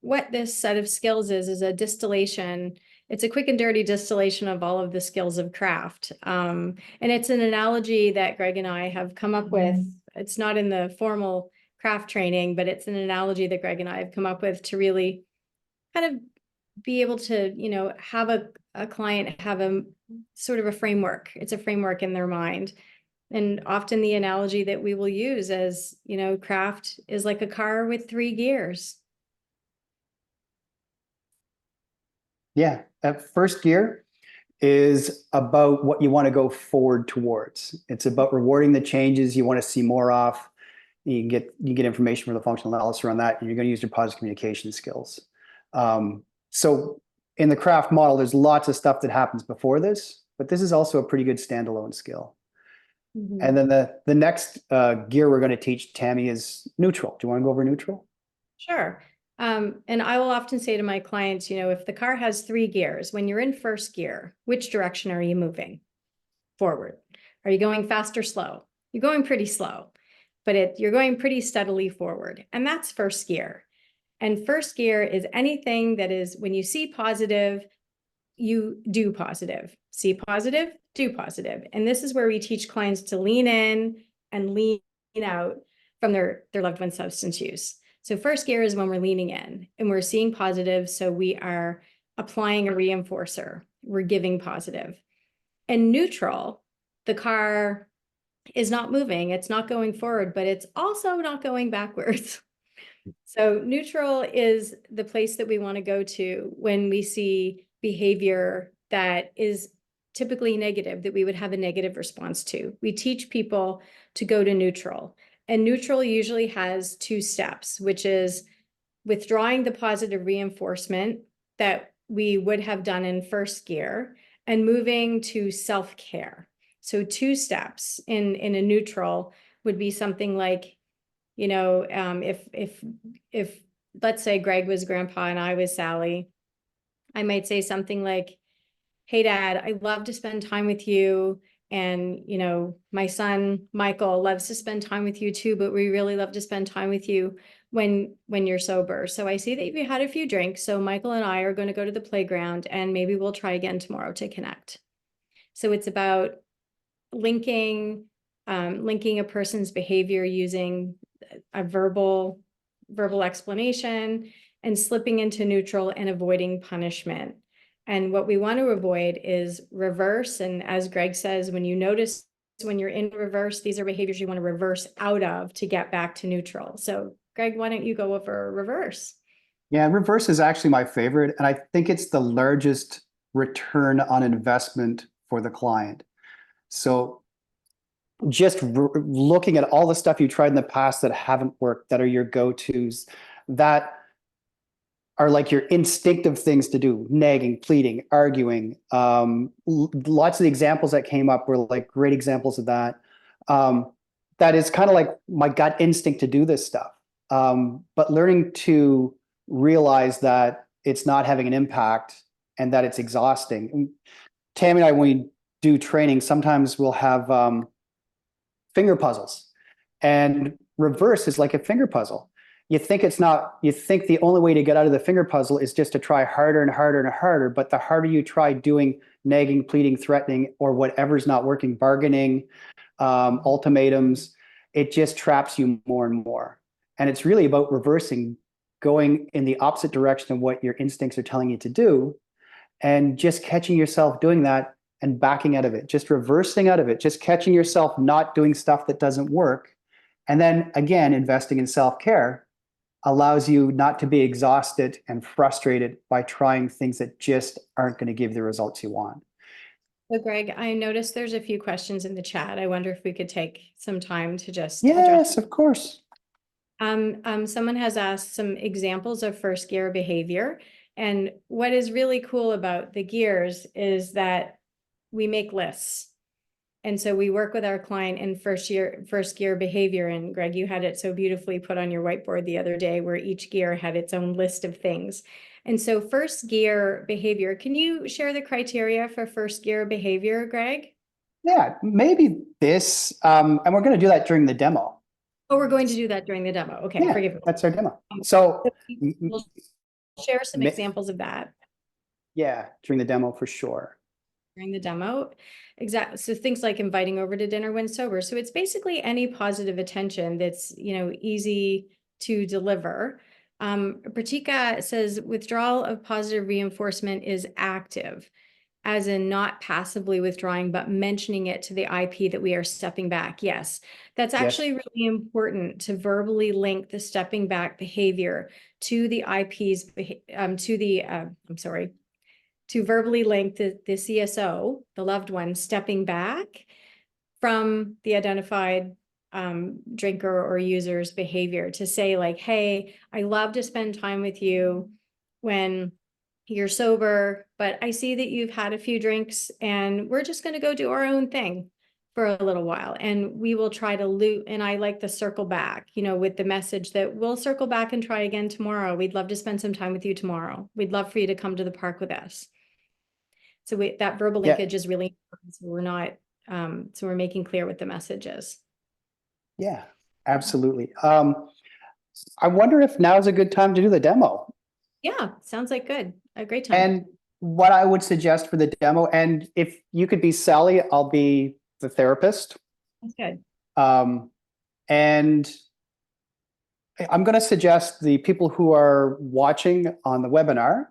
what this set of skills is a distillation. It's a quick and dirty distillation of all of the skills of craft. And it's an analogy that Greg and I have come up with. It's not in the formal craft training, but it's an analogy that Greg and I have come up with to really kind of be able to, have a client have a sort of a framework. It's a framework in their mind. And often the analogy that we will use is, craft is like a car with 3 gears. Yeah, that first gear is about what you want to go forward towards. It's about rewarding the changes you want to see more of. You get information from the functional analysis around that, and you're going to use your positive communication skills. So in the craft model, there's lots of stuff that happens before this, but this is also a pretty good standalone skill. Mm-hmm. And then the next gear we're going to teach, Tammy, is neutral. Do you want to go over neutral? Sure. And I will often say to my clients, if the car has 3 gears, when you're in first gear, which direction are you moving? Forward. Are you going fast or slow? You're going pretty slow, but you're going pretty steadily forward. And that's first gear. And first gear is anything that is, when you see positive, you do positive. See positive, do positive. And this is where we teach clients to lean in and lean out from their loved one's substance use. So first gear is when we're leaning in and we're seeing positive. So we are applying a reinforcer. We're giving positive. And neutral, the car is not moving. It's not going forward, but it's also not going backwards. So neutral is the place that we want to go to when we see behavior that is typically negative, that we would have a negative response to. We teach people to go to neutral. And neutral usually has two steps, which is withdrawing the positive reinforcement that we would have done in first gear and moving to self-care. So two steps in a neutral would be something like, you know, if let's say Greg was grandpa and I was Sally, I might say something like, hey dad, I love to spend time with you. And, you know, my son, Michael, loves to spend time with you too, but we really love to spend time with you when you're sober. So I see that you've had a few drinks. So Michael and I are going to go to the playground and maybe we'll try again tomorrow to connect. So it's about linking a person's behavior using a verbal explanation and slipping into neutral and avoiding punishment. And what we want to avoid is reverse. And as Greg says, when you notice when you're in reverse, these are behaviors you want to reverse out of to get back to neutral. So Greg, why don't you go over reverse? Yeah, reverse is actually my favorite, and I think it's the largest return on investment for the client. So just looking at all the stuff you tried in the past that haven't worked, that are your go-tos, that are like your instinctive things to do, nagging, pleading, arguing. Lots of the examples that came up were like great examples of that. That is kind of like my gut instinct to do this stuff. But learning to realize that it's not having an impact and that it's exhausting. And Tammy and I, when we do training, sometimes we'll have finger puzzles, and reverse is like a finger puzzle. You think the only way to get out of the finger puzzle is just to try harder and harder and harder. But the harder you try doing nagging, pleading, threatening, or whatever's not working, bargaining, ultimatums, it just traps you more and more. And it's really about reversing, going in the opposite direction of what your instincts are telling you to do, and just catching yourself doing that and backing out of it, just reversing out of it, just catching yourself not doing stuff that doesn't work. And then again, investing in self-care allows you not to be exhausted and frustrated by trying things that just aren't going to give the results you want. So Greg, I noticed there's a few questions in the chat. I wonder if we could take some time to just Yes, address. of course. Someone has asked some examples of first gear behavior. And what is really cool about the gears is that we make lists. And so we work with our client in first gear behavior. And Greg, you had it so beautifully put on your whiteboard the other day where each gear had its own list of things. And so first gear behavior, can you share the criteria for first gear behavior, Greg? Yeah, maybe this, and we're going to do that during the demo. Oh, we're going to do that during the demo. Okay, Yeah, forgive me. that's our demo. So We'll share some examples of that yeah, during the demo for sure. during the demo. Exactly. So things like inviting over to dinner when sober. So it's basically any positive attention that's, you know, easy to deliver. Pratika says withdrawal of positive reinforcement is active, as in not passively withdrawing, but mentioning it to the IP that we are stepping back. Yes, that's actually really important to verbally link the stepping back behavior to the IP's, to verbally link the CSO, the loved one, stepping back from the identified drinker or user's behavior to say like, hey, I love to spend time with you when you're sober, but I see that you've had a few drinks and we're just going to go do our own thing for a little while. And we will try to loop. And I like the circle back, you know, with the message that we'll circle back and try again tomorrow. We'd love to spend some time with you tomorrow. We'd love for you to come to the park with us. So that verbal linkage is really important. So we're not, so we're making clear what the message is. Yeah, absolutely. I wonder if now is a good time to do the demo. Yeah, sounds like good. A great time. And what I would suggest for the demo, and if you could be Sally, I'll be the therapist. That's good. And I'm going to suggest the people who are watching on the webinar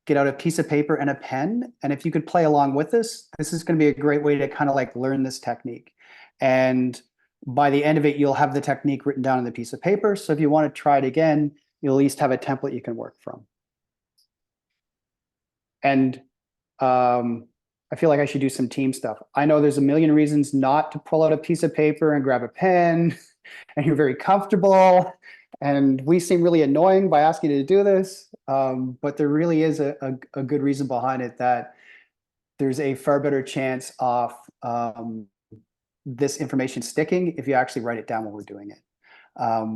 get out a piece of paper and a pen. And if you could play along with this is going to be a great way to kind of like learn this technique. And by the end of it, you'll have the technique written down on the piece of paper. So if you want to try it again, you'll at least have a template you can work from. And I feel like I should do some team stuff. I know there's a million reasons not to pull out a piece of paper and grab a pen and you're very comfortable, and we seem really annoying by asking you to do this. But there really is a good reason behind it, that there's a far better chance of this information sticking if you actually write it down while we're doing it,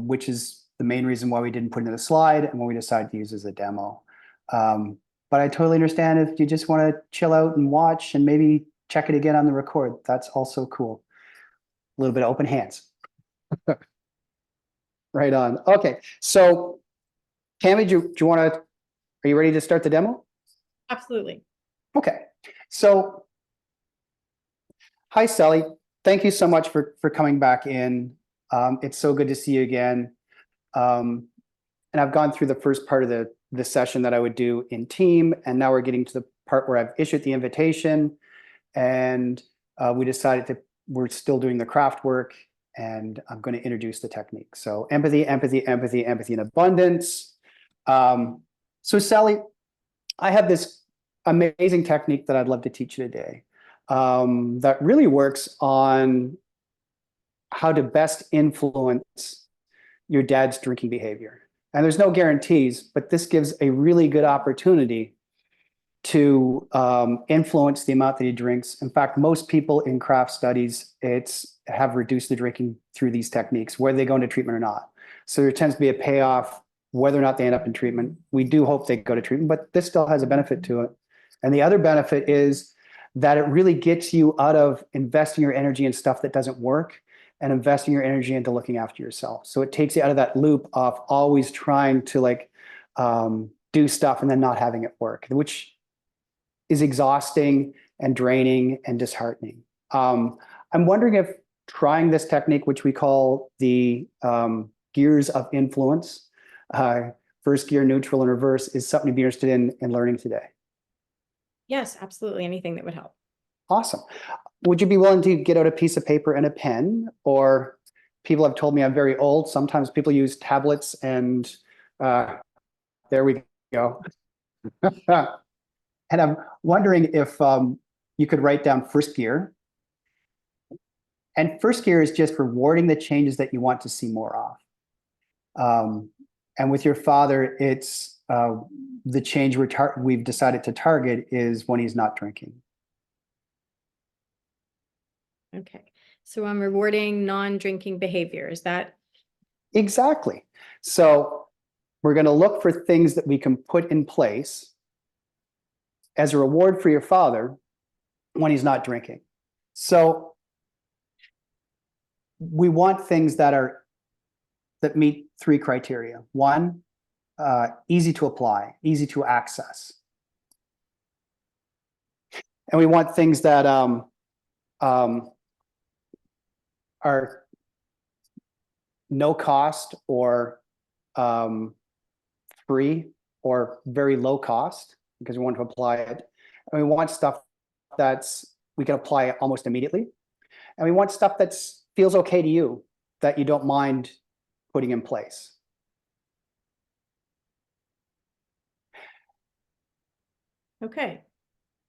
which is the main reason why we didn't put it in a slide and why we decided to use it as a demo. But I totally understand if you just want to chill out and watch and maybe check it again on the record. That's also cool. A little bit of open hands. Right on. Okay, so Tammy, do you want to, are you ready to start the demo? Absolutely. Okay, so hi, Sally. Thank you so much for coming back in. It's so good to see you again. And I've gone through the first part of the session that I would do in team, and now we're getting to the part where I've issued the invitation, and we decided we're still doing the craft work, and I'm going to introduce the technique. So empathy, empathy, empathy, empathy, and abundance. So Sally, I have this amazing technique that I'd love to teach you today, that really works on how to best influence your dad's drinking behavior. And there's no guarantees, but this gives a really good opportunity to influence the amount that he drinks. In fact, most people in craft studies have reduced the drinking through these techniques, whether they go into treatment or not. So there tends to be a payoff whether or not they end up in treatment. We do hope they go to treatment, but this still has a benefit to it. And the other benefit is that it really gets you out of investing your energy in stuff that doesn't work and investing your energy into looking after yourself. So it takes you out of that loop of always trying to do stuff and then not having it work, which is exhausting and draining and disheartening. I'm wondering if trying this technique, which we call the gears of influence, first gear, neutral, and reverse, is something to be interested in learning today. Yes, absolutely. Anything that would help. Awesome. Would you be willing to get out a piece of paper and a pen? Or people have told me I'm very old. Sometimes people use tablets, and there we go. And I'm wondering if you could write down first gear. And first gear is just rewarding the changes that you want to see more of. And with your father, it's the change we've decided to target is when he's not drinking. Okay. So I'm rewarding non-drinking behavior. Is that? Exactly. So we're going to look for things that we can put in place as a reward for your father when he's not drinking. So we want things that meet three criteria. One, easy to apply, easy to access. And we want things that are no cost or free or very low cost, because we want to apply it. And we want stuff we can apply it almost immediately. And we want stuff that feels okay to you, that you don't mind putting in place. Okay.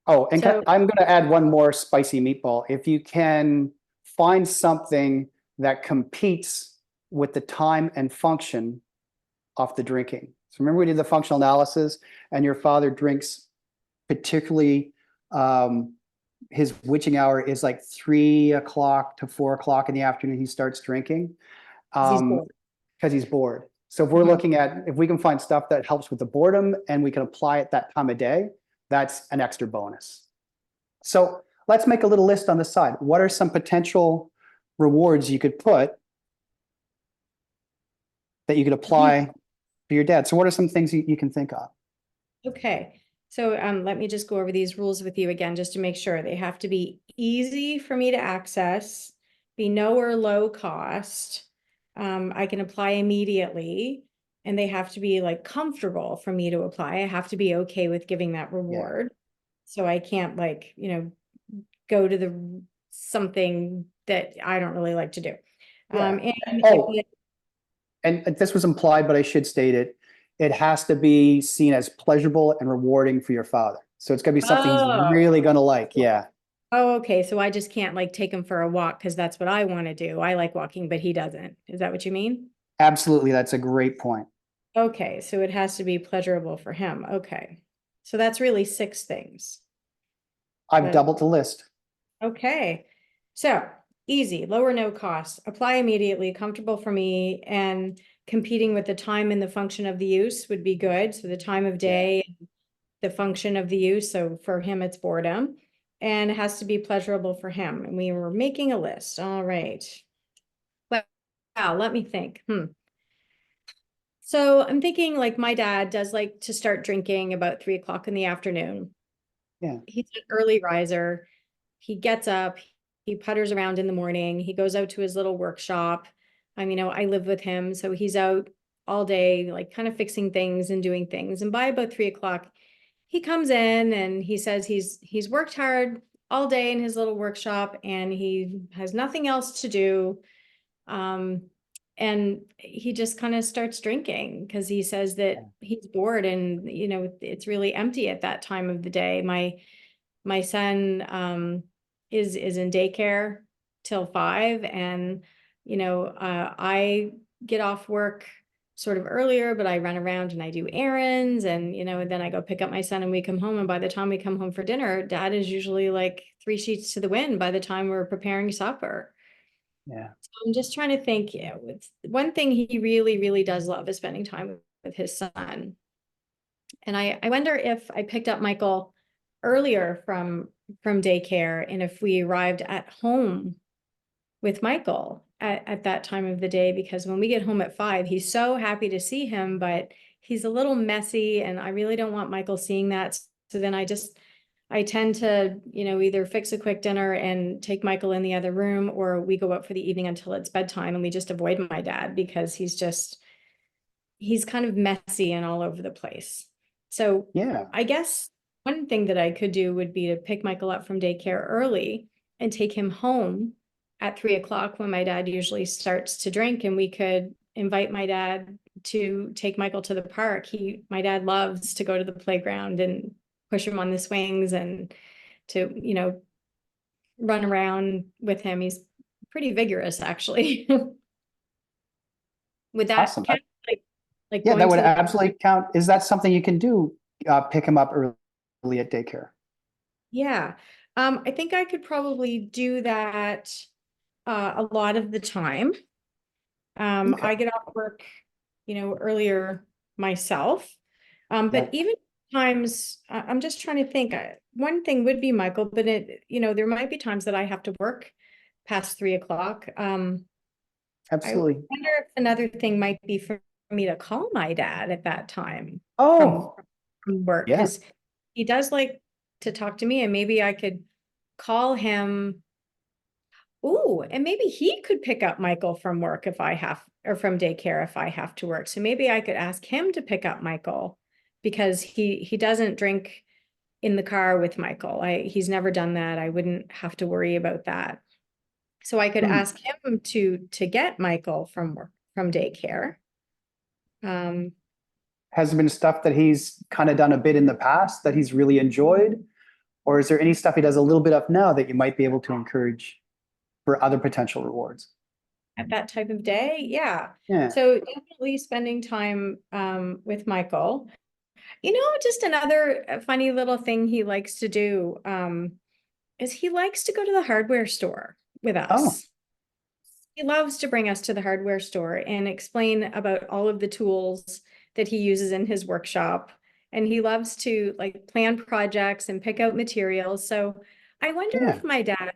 Oh, and I'm going to add one more spicy meatball. If you can find something that competes with the time and function of the drinking. So remember we did the functional analysis, and your father drinks particularly, his witching hour is like 3 o'clock to 4 o'clock in the afternoon. He starts drinking because he's bored. So if we're looking at, if we can find stuff that helps with the boredom and we can apply it that time of day, that's an extra bonus. So let's make a little list on the side. What are some potential rewards you could put that you could apply for your dad? So what are some things you can think of? Okay. So let me just go over these rules with you again, just to make sure. They have to be easy for me to access, be no or low cost. I can apply immediately, and they have to be like comfortable for me to apply. I have to be okay with giving that reward. Yeah. So I can't go to something that I don't really like to do. Yeah. And this was implied, but I should state it. It has to be seen as pleasurable and rewarding for your father. So it's going to be something he's really going to like. Yeah. Oh, okay. So I just can't like take him for a walk because that's what I want to do. I like walking, but he doesn't. Is that what you mean? Absolutely, that's a great point. Okay, so it has to be pleasurable for him. Okay. So that's really 6 things. I've That doubled the list. Okay. So easy, low or no cost, apply immediately, comfortable for me, and competing with the time and the function of the use would be good. So the time of Yeah. day, the function of the use. So for him, it's boredom. And it has to be pleasurable for him. And we were making a list. All right. Wow, let me think. So I'm thinking like my dad does like to start drinking about 3 o'clock in the afternoon. Yeah. He's an early riser. He gets up, he putters around in the morning, he goes out to his little workshop. I live with him, so he's out all day, like kind of fixing things and doing things. And by about 3 o'clock, he comes in and he says he's worked hard all day in his little workshop and he has nothing else to do. And he just kind of starts drinking because he says that he's bored and it's really empty at that time of the day. My son is in daycare till 5, and I get off work sort of earlier, but I run around and I do errands, and then I go pick up my son and we come home, and by the time we come home for dinner, dad is usually like 3 sheets to the wind by the time we're preparing supper. Yeah. So I'm just trying to think, with one thing he really, really does love is spending time with his son. And I wonder if I picked up Michael earlier from daycare and if we arrived at home with Michael at that time of the day, because when we get home at 5, he's so happy to see him, but he's a little messy and I really don't want Michael seeing that. So then I tend to, either fix a quick dinner and take Michael in the other room, or we go out for the evening until it's bedtime and we just avoid my dad because he's kind of messy and all over the place. So Yeah. I guess one thing that I could do would be to pick Michael up from daycare early and take him home at 3 o'clock when my dad usually starts to drink, and we could invite my dad to take Michael to the park. My dad loves to go to the playground and push him on the swings and to, run around with him. He's pretty vigorous, actually. Would that Awesome. count? Like Yeah, going that would to the absolutely count. Is that something you can do? Pick him up early at daycare? Yeah. I think I could probably do that a lot of the time. Okay. I get off work, earlier myself. Yeah. But even times, I'm just trying to think. One thing would be Michael, but there might be times that I have to work past 3 o'clock. I wonder Absolutely. if another thing might be for me to call my dad at that time from, Oh, from work, yeah. because he does like to talk to me, and maybe I could call him. Ooh, and maybe he could pick up Michael from work if I have, or from daycare if I have to work. So maybe I could ask him to pick up Michael, because he doesn't drink in the car with Michael. He's never done that. I wouldn't have to worry about that. So I could Hmm. ask him to get Michael from work, from daycare. Um, Has there been stuff that he's kind of done a bit in the past that he's really enjoyed? Or is there any stuff he does a little bit of now that you might be able to encourage for other potential rewards? at that type of day, yeah. Yeah. So definitely spending time with Michael. Just another funny little thing he likes to do is he likes to go to the hardware store with Oh, us. He loves to bring us to the hardware store and explain about all of the tools that he uses in his workshop. And he loves to like plan projects and pick out materials. So I wonder yeah. if my dad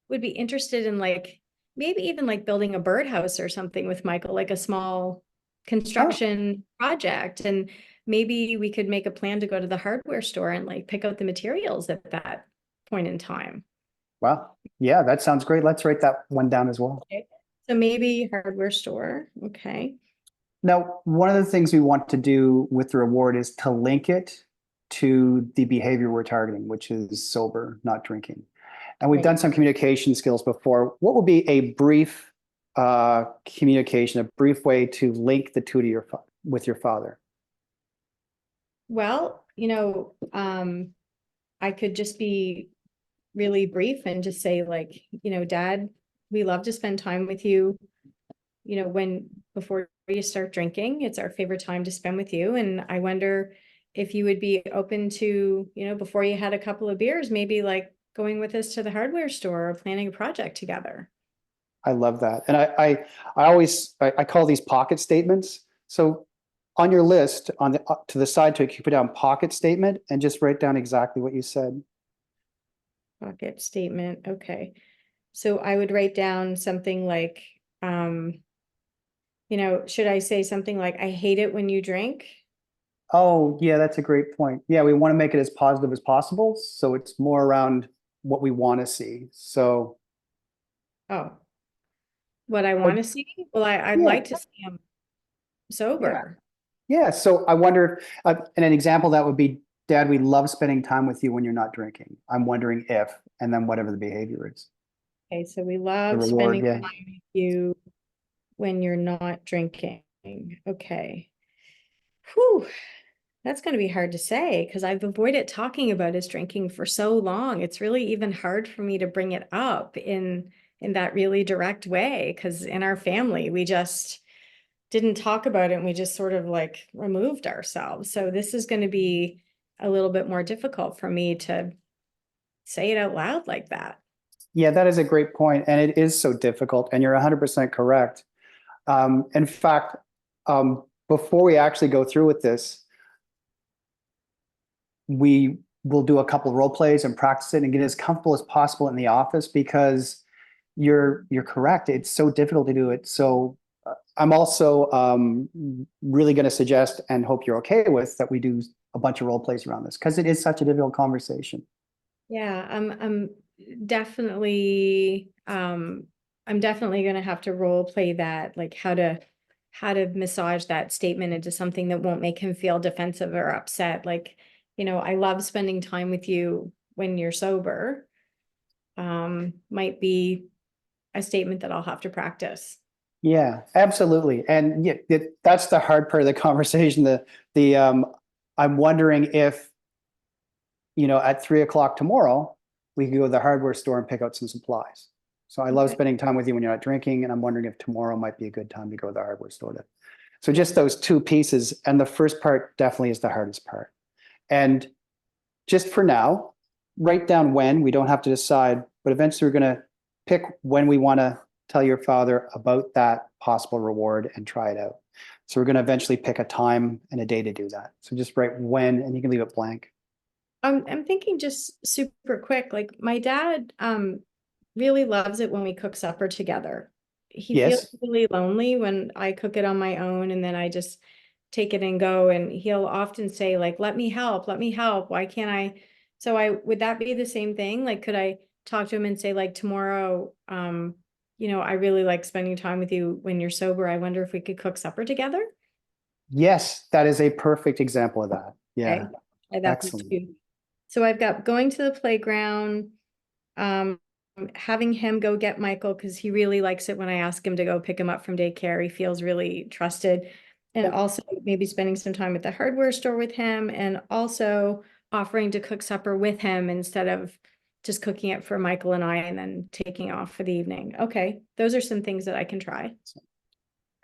would be interested in like maybe even like building a birdhouse or something with Michael, like a small Oh, construction project. And maybe we could make a plan to go to the hardware store and like pick out the materials at that point in time. well, yeah, that sounds great. Let's write that one down as well. Okay. So maybe hardware store. Okay. Now, one of the things we want to do with the reward is to link it to the behavior we're targeting, which is sober, not drinking. And we've done Right. some communication skills before. What would be a brief communication, a brief way to link the two to with your father? Well, I could just be really brief and just say like, Dad, we love to spend time with you, before you start drinking. It's our favorite time to spend with you. And I wonder if you would be open to, before you had a couple of beers, maybe like going with us to the hardware store or planning a project together. I love that. And I always call these pocket statements. So on your list, on the to the side, to keep it down pocket statement and just write down exactly what you said. Pocket statement. Okay. So I would write down something like, should I say something like, I hate it when you drink? Oh, yeah, that's a great point. Yeah, we want to make it as positive as possible. So it's more around what we want to see. So, Oh, what I want to see? Well, I'd yeah, like to see him yeah, sober. yeah. So I wonder, and an example that would be, Dad, we love spending time with you when you're not drinking. I'm wondering if, and then whatever the behavior is, Okay, so we the love reward. spending Yeah. time with you when you're not drinking. Okay. Whew. That's going to be hard to say because I've avoided talking about his drinking for so long. It's really even hard for me to bring it up in that really direct way because in our family we just didn't talk about it and we just sort of like removed ourselves. So this is going to be a little bit more difficult for me to say it out loud like that. Yeah, that is a great point, and it is so difficult. And you're 100% correct. In fact, before we actually go through with this, we will do a couple of role plays and practice it and get as comfortable as possible in the office because you're correct. It's so difficult to do it. So I'm also really going to suggest and hope you're okay with that we do a bunch of role plays around this because it is such a difficult conversation. Yeah, definitely I'm definitely gonna have to role play that, like how to massage that statement into something that won't make him feel defensive or upset. Like, I love spending time with you when you're sober. Might be a statement that I'll have to practice. Yeah, absolutely. And yeah, that's the hard part of the conversation. The I'm wondering if, at 3 o'clock tomorrow, we could go to the hardware store and pick out some supplies. So I love Okay. spending time with you when you're not drinking, and I'm wondering if tomorrow might be a good time to go to the hardware store to. So just those two pieces, and the first part definitely is the hardest part. And just for now, write down when. We don't have to decide, but eventually we're going to pick when we want to tell your father about that possible reward and try it out. So we're going to eventually pick a time and a day to do that. So just write when, and you can leave it blank. I'm thinking just super quick, like my dad really loves it when we cook supper together. He feels Yes. really lonely when I cook it on my own and then I just take it and go. And he'll often say, like, let me help, let me help. Why can't I? So would that be the same thing? Like, could I talk to him and say, like, tomorrow, I really like spending time with you when you're sober. I wonder if we could cook supper together. Yes, that is a perfect example of that. Yeah. Okay. Try that Excellent. too. So I've got going to the playground, having him go get Michael because he really likes it when I ask him to go pick him up from daycare. He feels really trusted. And Yep. also maybe spending some time at the hardware store with him and also offering to cook supper with him instead of just cooking it for Michael and I and then taking off for the evening. Okay, those are some things that I can try.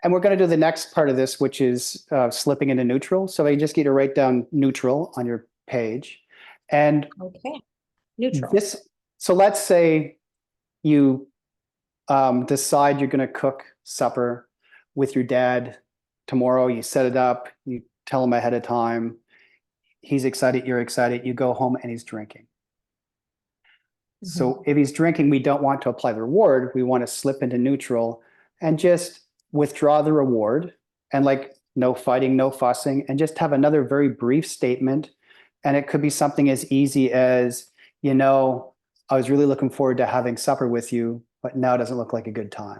And we're going to do the next part of this, which is slipping into neutral. So I just get to write down neutral on your page. And Okay, neutral. this, so let's say you decide you're going to cook supper with your dad tomorrow. You set it up, you tell him ahead of time. He's excited, you're excited. You go home and he's drinking. So if he's drinking, we don't want to apply the reward. We want to slip into neutral and just withdraw the reward and like no fighting, no fussing, and just have another very brief statement. And it could be something as easy as, I was really looking forward to having supper with you, but now it doesn't look like a good time.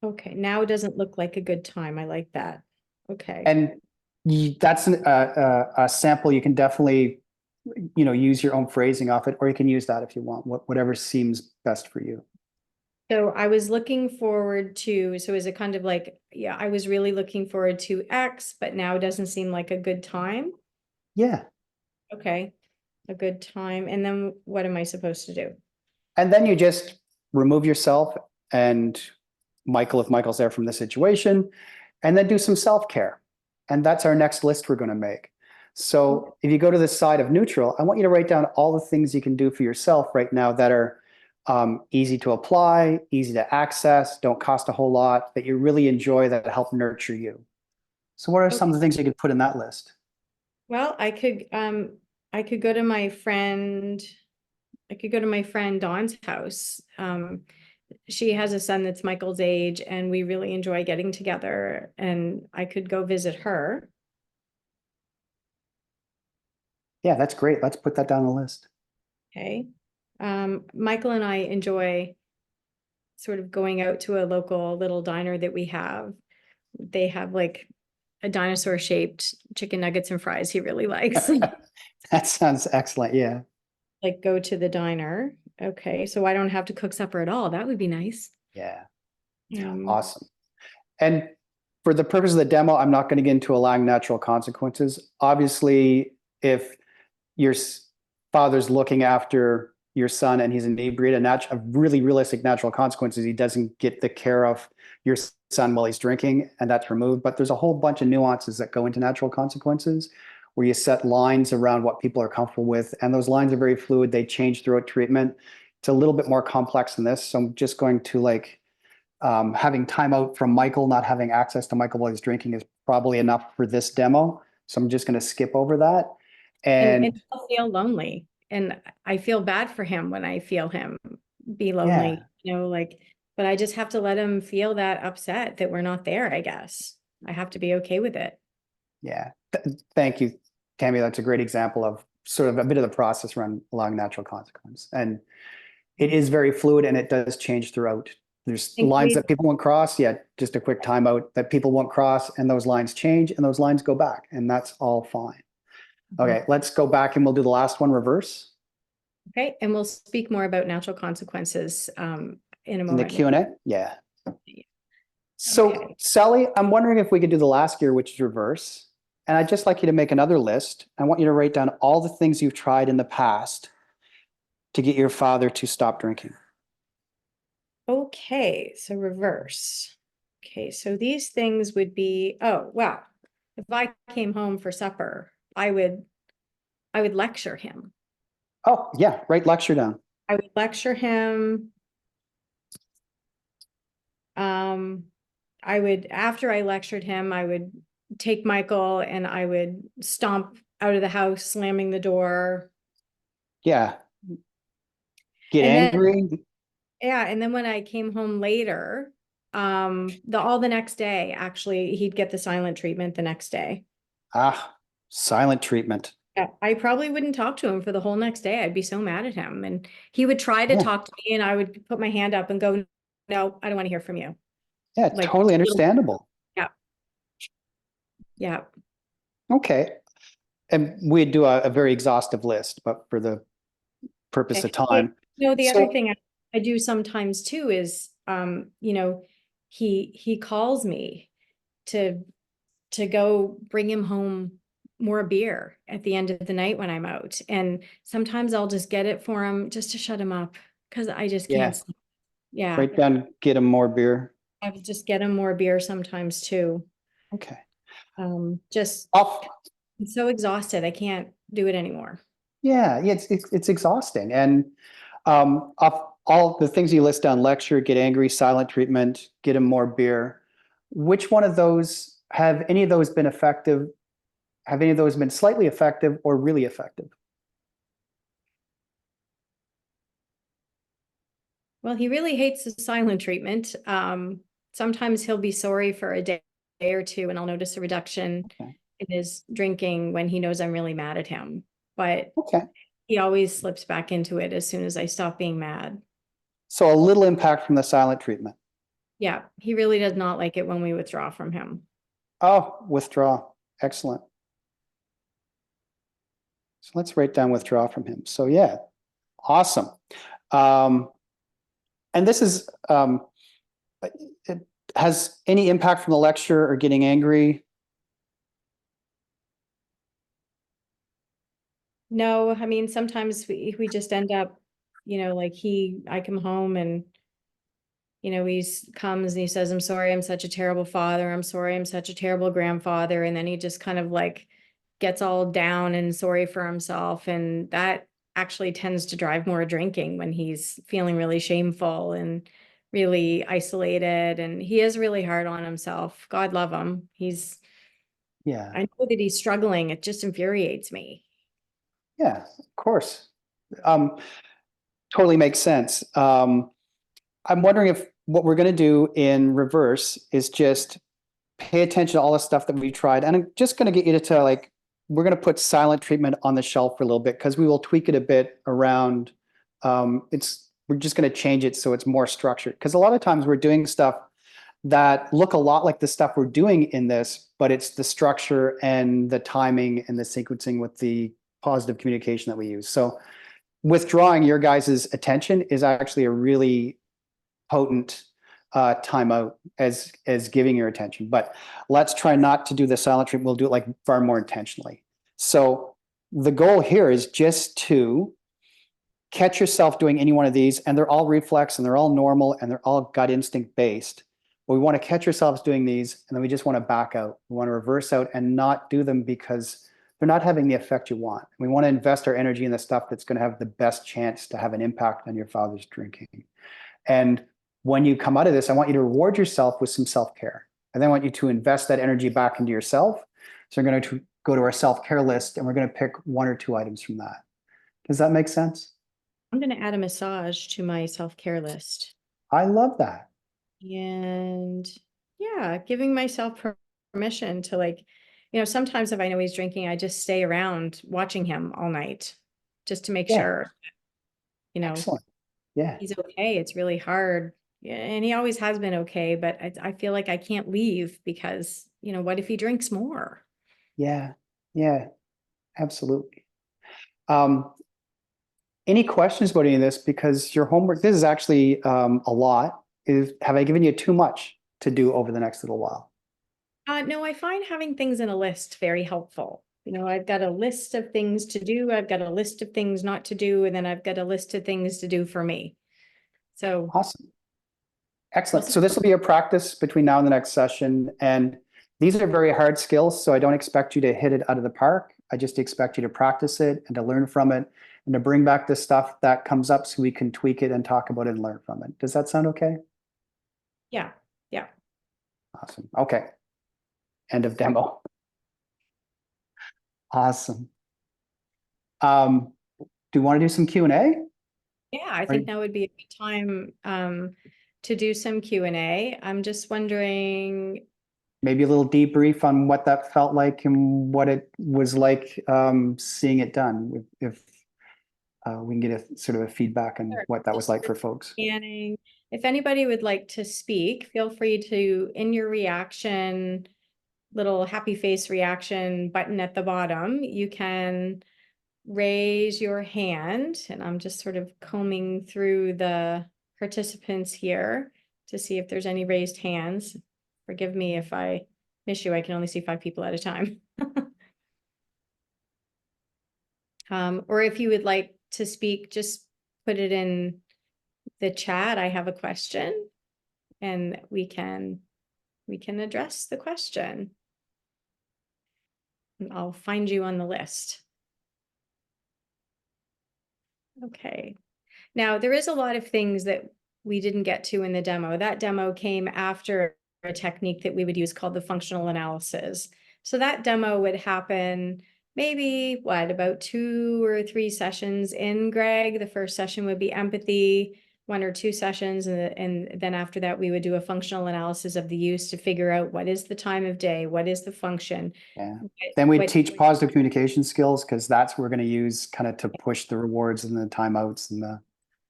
Okay, now it doesn't look like a good time. I like that. Okay. And that's a sample. You can definitely, use your own phrasing off it, or you can use that if you want, whatever seems best for you. So I was looking forward to, so is it kind of like, yeah, I was really looking forward to X, but now it doesn't seem like a good time? Yeah. Okay. a good time. And then what am I supposed to do? And then you just remove yourself and Michael, if Michael's there from the situation, and then do some self-care. And that's our next list we're going to make. So if you go to the side of neutral, I want you to write down all the things you can do for yourself right now that are easy to apply, easy to access, don't cost a whole lot, that you really enjoy, that help nurture you. So what are some of the things you could put in that list? Well, I could go to my friend, Dawn's house. She has a son that's Michael's age, and we really enjoy getting together, and I could go visit her. Yeah, that's great. Let's put that down the list. Okay. Michael and I enjoy sort of going out to a local little diner that we have. They have like a dinosaur shaped chicken nuggets and fries he really likes. That sounds excellent. Yeah. Like go to the diner. Okay. So I don't have to cook supper at all. That would be nice. Yeah. Um, Awesome. And for the purpose of the demo, I'm not going to get into allowing natural consequences. Obviously, if your father's looking after your son and he's inebriated, a really realistic natural consequences, he doesn't get the care of your son while he's drinking, and that's removed. But there's a whole bunch of nuances that go into natural consequences where you set lines around what people are comfortable with. And those lines are very fluid. They change throughout treatment. It's a little bit more complex than this. So I'm just going to having time out from Michael, not having access to Michael while he's drinking is probably enough for this demo. So I'm just going to skip over that. and I'll feel lonely. And I feel bad for him when I feel him be lonely, but I just have to let him feel that upset that we're not there, I guess. I have to be okay with it. Yeah. Thank you, Tammy. That's a great example of sort of a bit of the process around allowing natural consequence. And it is very fluid and it does change throughout. There's lines that people won't cross, yet just a quick timeout that people won't cross, and those lines change and those lines go back, and that's all fine. Okay, let's go back and we'll do the last one, reverse. Okay, and we'll speak more about natural consequences in a moment. In the Q&A? Yeah. So, Sally, I'm wondering if we could do the last gear, which is reverse. And I'd just like you to make another list. I want you to write down all the things you've tried in the past to get your father to stop drinking. Okay, so reverse. Okay, so these things would be, oh, well, if I came home for supper, I would lecture him. Oh, yeah, write lecture down. I would lecture him. After I lectured him, I would take Michael and I would stomp out of the house, slamming the door. Yeah. Get angry. Yeah, and then when I came home later, the next day, actually, he'd get the silent treatment the next day. Ah, silent treatment. Yeah, I probably wouldn't talk to him for the whole next day. I'd be so mad at him. And he would try to talk to me and I would put my hand up and go, no, I don't want to hear from you. Yeah, totally understandable. Yeah. Yeah. Okay. And we'd do a very exhaustive list, but for the purpose of time. The other thing I do sometimes too is, he calls me to go bring him home more beer at the end of the night when I'm out. And sometimes I'll just get it for him just to shut him up because I just can't sleep. Yeah. Write down, get him more beer. I would just get him more beer sometimes too. Okay. I'm so exhausted. I can't do it anymore. Yeah, it's exhausting. And of all the things you list down, lecture, get angry, silent treatment, get him more beer, which one of those, have any of those been effective? Have any of those been slightly effective or really effective? Well, he really hates the silent treatment. Sometimes he'll be sorry for a day or two and I'll notice a reduction in his drinking when he knows I'm really mad at him. But he always slips back into it as soon as I stop being mad. So a little impact from the silent treatment. Yeah, he really does not like it when we withdraw from him. Oh, withdraw. Excellent. So let's write down withdraw from him. So yeah, awesome. And this is, it has any impact from the lecture or getting angry? No, I mean, sometimes we just end up, like I come home and, he comes and he says, I'm sorry, I'm such a terrible father. I'm sorry, I'm such a terrible grandfather. And then he just kind of like gets all down and sorry for himself. And that actually tends to drive more drinking when he's feeling really shameful and really isolated. And he is really hard on himself. God love him. Yeah. I know that he's struggling. It just infuriates me. Yeah, of course. Um, Totally makes sense. I'm wondering if what we're going to do in reverse is just pay attention to all the stuff that we tried. And I'm just going to get you to like, we're going to put silent treatment on the shelf for a little bit because we will tweak it a bit around. We're just going to change it so it's more structured. Because a lot of times we're doing stuff that look a lot like the stuff we're doing in this, but it's the structure and the timing and the sequencing with the positive communication that we use. So withdrawing your guys' attention is actually a really potent timeout as giving your attention. But let's try not to do the silent treatment. We'll do it like far more intentionally. So the goal here is just to catch yourself doing any one of these, and they're all reflex and they're all normal and they're all gut instinct based. But we want to catch ourselves doing these, and then we just want to back out. We want to reverse out and not do them because they're not having the effect you want. We want to invest our energy in the stuff that's going to have the best chance to have an impact on your father's drinking. And when you come out of this, I want you to reward yourself with some self-care. And then I want you to invest that energy back into yourself. So we're going to go to our self-care list and we're going to pick 1 or 2 items from that. Does that make sense? I'm going to add a massage to my self-care list. I love that. And yeah, giving myself permission to like, sometimes if I know he's drinking, I just stay around watching him all night just to make Yeah. sure, Excellent. Yeah. he's okay. It's really hard. Yeah, and he always has been okay, but I feel like I can't leave because, what if he drinks more? Yeah. Yeah. Absolutely. Any questions about any of this? Because your homework, this is actually a lot. Have I given you too much to do over the next little while? No, I find having things in a list very helpful. I've got a list of things to do. I've got a list of things not to do, and then I've got a list of things to do for me. So Awesome. Excellent. So this will be a practice between now and the next session. And these are very hard skills, so I don't expect you to hit it out of the park. I just expect you to practice it and to learn from it and to bring back the stuff that comes up so we can tweak it and talk about it and learn from it. Does that sound okay? yeah. Awesome. Okay. End of demo. Awesome. Do you want to do some Q&A? Yeah, I think now would be a good time to do some Q&A. I'm just wondering. Maybe a little debrief on what that felt like and what it was like seeing it done. If we can get a sort of a feedback on what that was like for folks. Scanning. If anybody would like to speak, feel free to, in your reaction, little happy face reaction button at the bottom, you can raise your hand. And I'm just sort of combing through the participants here to see if there's any raised hands. Forgive me if I miss you. I can only see 5 people at a time. Or if you would like to speak, just put it in the chat. I have a question and we can address the question. And I'll find you on the list. Okay. Now, there is a lot of things that we didn't get to in the demo. That demo came after a technique that we would use called the functional analysis. So that demo would happen maybe, about 2 or 3 sessions in, Greg. The first session would be empathy, 1 or 2 sessions. And then after that, we would do a functional analysis of the use to figure out what is the time of day, what is the function. Yeah. Then we teach positive communication skills because that's what we're going to use kind of to push the rewards and the timeouts and the.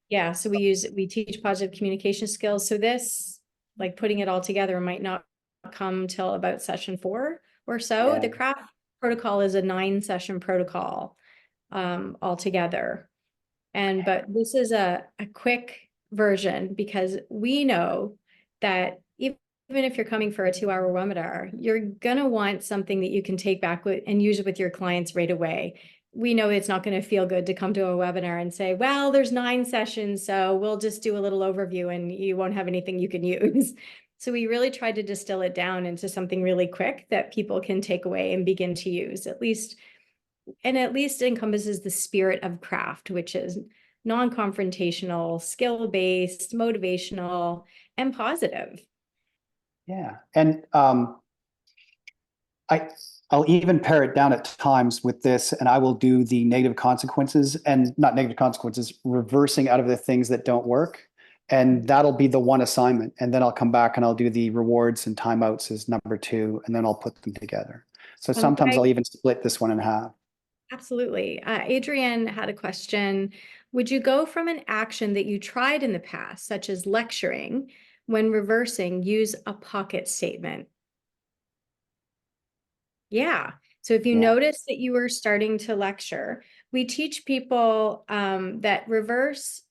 Yeah, so we teach positive communication skills. So this, like putting it all together, might not come till about session 4 or so. Yeah. The craft protocol is a 9-session protocol altogether. But this is a quick version because we know that even if you're coming for a 2-hour webinar, you're gonna want something that you can take back and use with your clients right away. we know it's not going to feel good to come to a webinar and say, well, there's 9 sessions, so we'll just do a little overview and you won't have anything you can use. So we really tried to distill it down into something really quick that people can take away and begin to use, at least encompasses the spirit of craft, which is non-confrontational, skill-based, motivational, and positive. Yeah. And I'll even pare it down at times with this, and I will do the negative consequences, and not negative consequences, reversing out of the things that don't work. And that'll be the one assignment. And then I'll come back and I'll do the rewards and timeouts as number 2, and then I'll put them together. So sometimes I'll even split this one in half. Absolutely. Adrienne had a question. Would you go from an action that you tried in the past, such as lecturing, when reversing, use a pocket statement? Yeah. So if you notice that you were starting to lecture, we teach people that reverse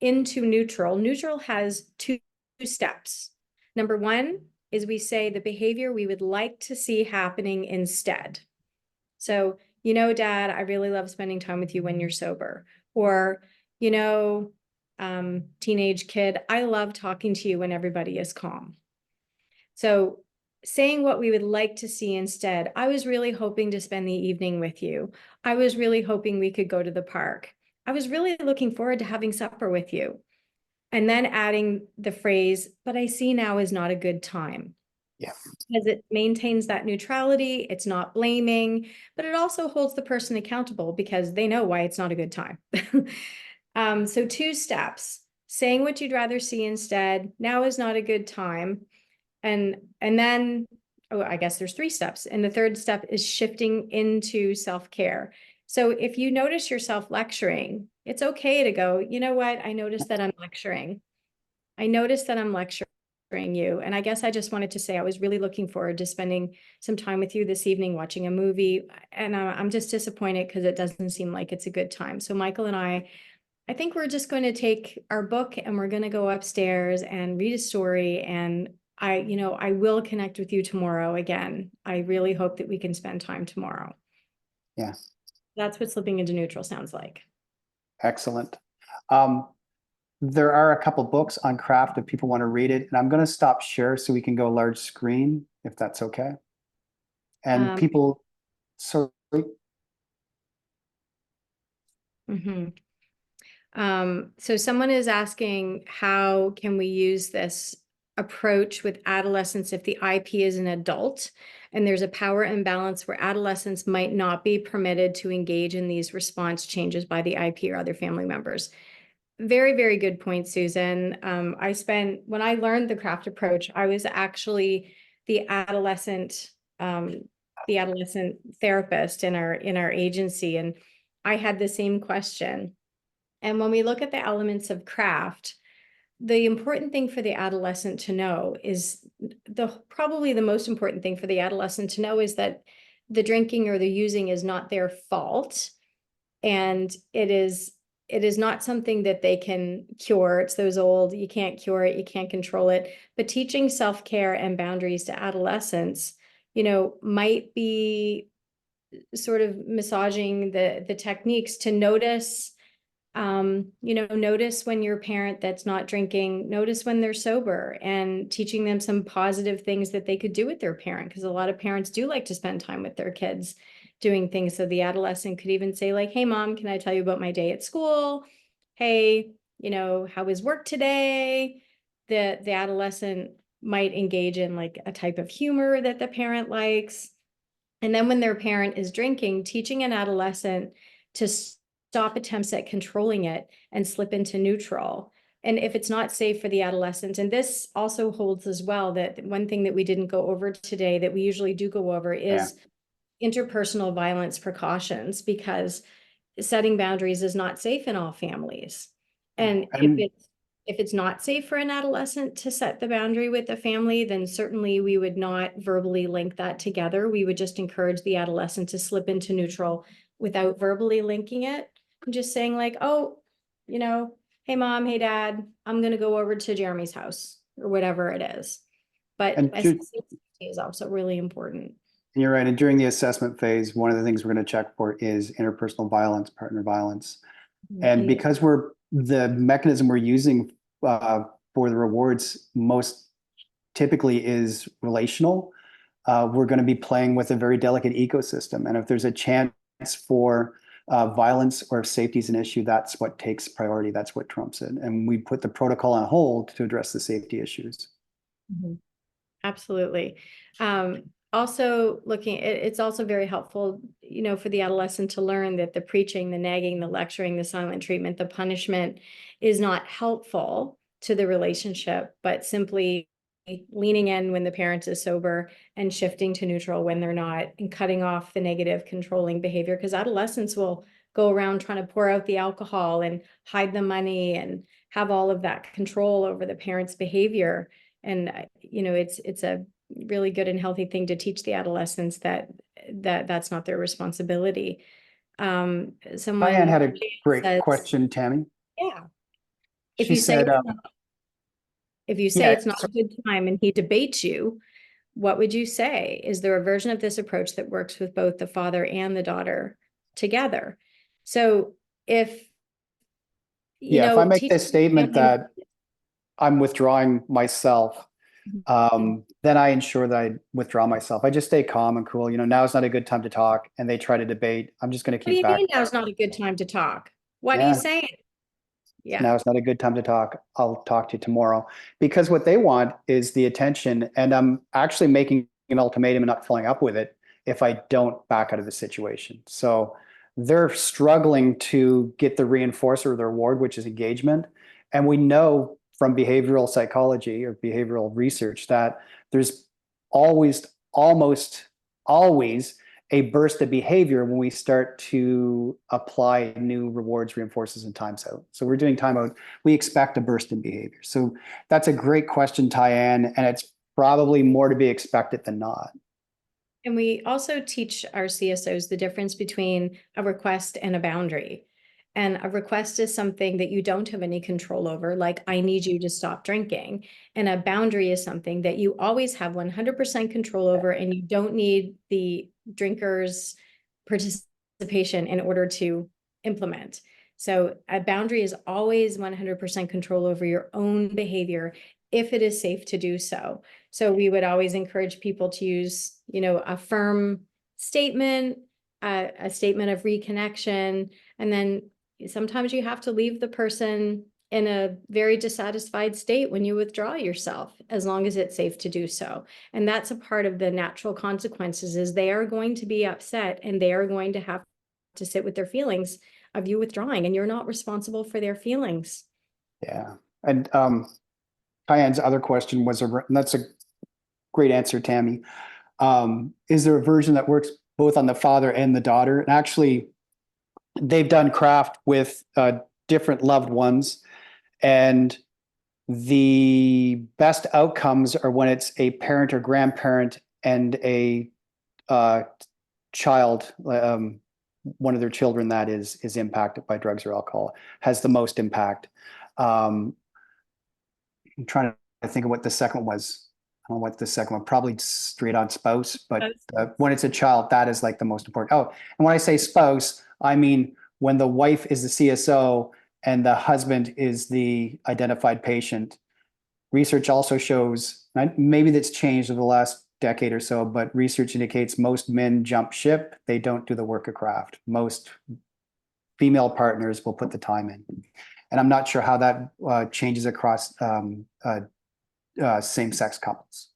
into neutral. Neutral has 2 steps. Number 1 is we say the behavior we would like to see happening instead. So, Dad, I really love spending time with you when you're sober. Or, teenage kid, I love talking to you when everybody is calm. So saying what we would like to see instead. I was really hoping to spend the evening with you. I was really hoping we could go to the park. I was really looking forward to having supper with you. And then adding the phrase, but I see now is not a good time. Yeah. Because it maintains that neutrality, it's not blaming, but it also holds the person accountable because they know why it's not a good time. So 2 steps, saying what you'd rather see instead, now is not a good time. And then, I guess there's 3 steps. And the 3rd step is shifting into self-care. So if you notice yourself lecturing, it's okay to go, you know what? I noticed that I'm lecturing. I noticed that I'm lecturing you. And I guess I just wanted to say I was really looking forward to spending some time with you this evening, watching a movie. And I'm just disappointed because it doesn't seem like it's a good time. So Michael and I think we're just going to take our book and we're going to go upstairs and read a story. And I will connect with you tomorrow again. I really hope that we can spend time tomorrow. Yeah. That's what slipping into neutral sounds like. Excellent. There are a couple books on craft if people want to read it, and I'm going to stop share so we can go large screen, if that's okay. And people, sorry. So someone is asking, how can we use this approach with adolescents if the IP is an adult and there's a power imbalance where adolescents might not be permitted to engage in these response changes by the IP or other family members? Very, very good point, Susan. When I learned the craft approach, I was actually the adolescent therapist in our agency, and I had the same question. And when we look at the elements of craft, the important thing for the adolescent to know is probably the most important thing for the adolescent to know is that the drinking or the using is not their fault. And it is not something that they can cure. It's those old, you can't cure it, you can't control it. But teaching self-care and boundaries to adolescents, might be sort of massaging the techniques to notice, notice when you're a parent that's not drinking, notice when they're sober, and teaching them some positive things that they could do with their parent. Because a lot of parents do like to spend time with their kids doing things. So the adolescent could even say like, hey, Mom, can I tell you about my day at school? Hey, how was work today? The adolescent might engage in like a type of humor that the parent likes. And then when their parent is drinking, teaching an adolescent to stop attempts at controlling it and slip into neutral. And if it's not safe for the adolescent, and this also holds as well, that one thing that we didn't go over today that we usually do go over is interpersonal violence precautions, because setting boundaries is not safe in all families. And if it's not safe for an adolescent to set the boundary with a family, then certainly we would not verbally link that together. We would just encourage the adolescent to slip into neutral without verbally linking it. I'm just saying like, oh, hey, Mom, hey, Dad, I'm going to go over to Jeremy's house or whatever it is. But safety is also really important. And you're right. And during the assessment phase, one of the things we're going to check for is interpersonal violence, partner violence. And because the mechanism we're using for the rewards most typically is relational, we're going to be playing with a very delicate ecosystem. And if there's a chance for violence or if safety is an issue, that's what takes priority. That's what trumps it. And we put the protocol on hold to address the safety issues. Absolutely. Also it's also very helpful, for the adolescent to learn that the preaching, the nagging, the lecturing, the silent treatment, the punishment is not helpful to the relationship, but simply leaning in when the parent is sober and shifting to neutral when they're not, and cutting off the negative controlling behavior, because adolescents will go around trying to pour out the alcohol and hide the money and have all of that control over the parent's behavior. And it's a really good and healthy thing to teach the adolescents that's not their responsibility. Diane Someone had a great says, question, Tammy. yeah, if She you say said, it's not a good time and he debates you, what would you say? Is there a version of this approach that works with both the father and the daughter together? So if if I make teaching this statement family, that I'm withdrawing myself, then I ensure that I withdraw myself. I just stay calm and cool. Now is not a good time to talk, and they try to debate. I'm just going to what do keep you back. mean now's not a good time to talk? What are Yeah, you saying? Yeah. now is not a good time to talk. I'll talk to you tomorrow. Because what they want is the attention, and I'm actually making an ultimatum and not following up with it if I don't back out of the situation. So they're struggling to get the reinforcer or the reward, which is engagement. And we know from behavioral psychology or behavioral research that there's almost always a burst of behavior when we start to apply new rewards, reinforcers, and times out. So we're doing timeout. We expect a burst in behavior. So that's a great question, Tyann, and it's probably more to be expected than not. And we also teach our CSOs the difference between a request and a boundary. And a request is something that you don't have any control over, like I need you to stop drinking. And a boundary is something that you always have 100% control over, and you don't need the drinker's participation in order to implement. So a boundary is always 100% control over your own behavior if it is safe to do so. So we would always encourage people to use, a firm statement, a statement of reconnection, and then sometimes you have to leave the person in a very dissatisfied state when you withdraw yourself, as long as it's safe to do so. And that's a part of the natural consequences, is they are going to be upset and they are going to have to sit with their feelings of you withdrawing, and you're not responsible for their feelings. Yeah. And Tyann's other question was, and that's a great answer, Tammy. Is there a version that works both on the father and the daughter? And actually, they've done craft with different loved ones, and the best outcomes are when it's a parent or grandparent and a child, one of their children that is impacted by drugs or alcohol, has the most impact. I'm trying to think of what the second was. I don't know what the second one, probably straight on spouse, but when it's a child, that is like the most important. Oh, and when I say spouse, I mean when the wife is the CSO and the husband is the identified patient. Research also shows, maybe that's changed over the last decade or so, but research indicates most men jump ship. They don't do the work of craft. Most female partners will put the time in. And I'm not sure how that changes across same-sex couples.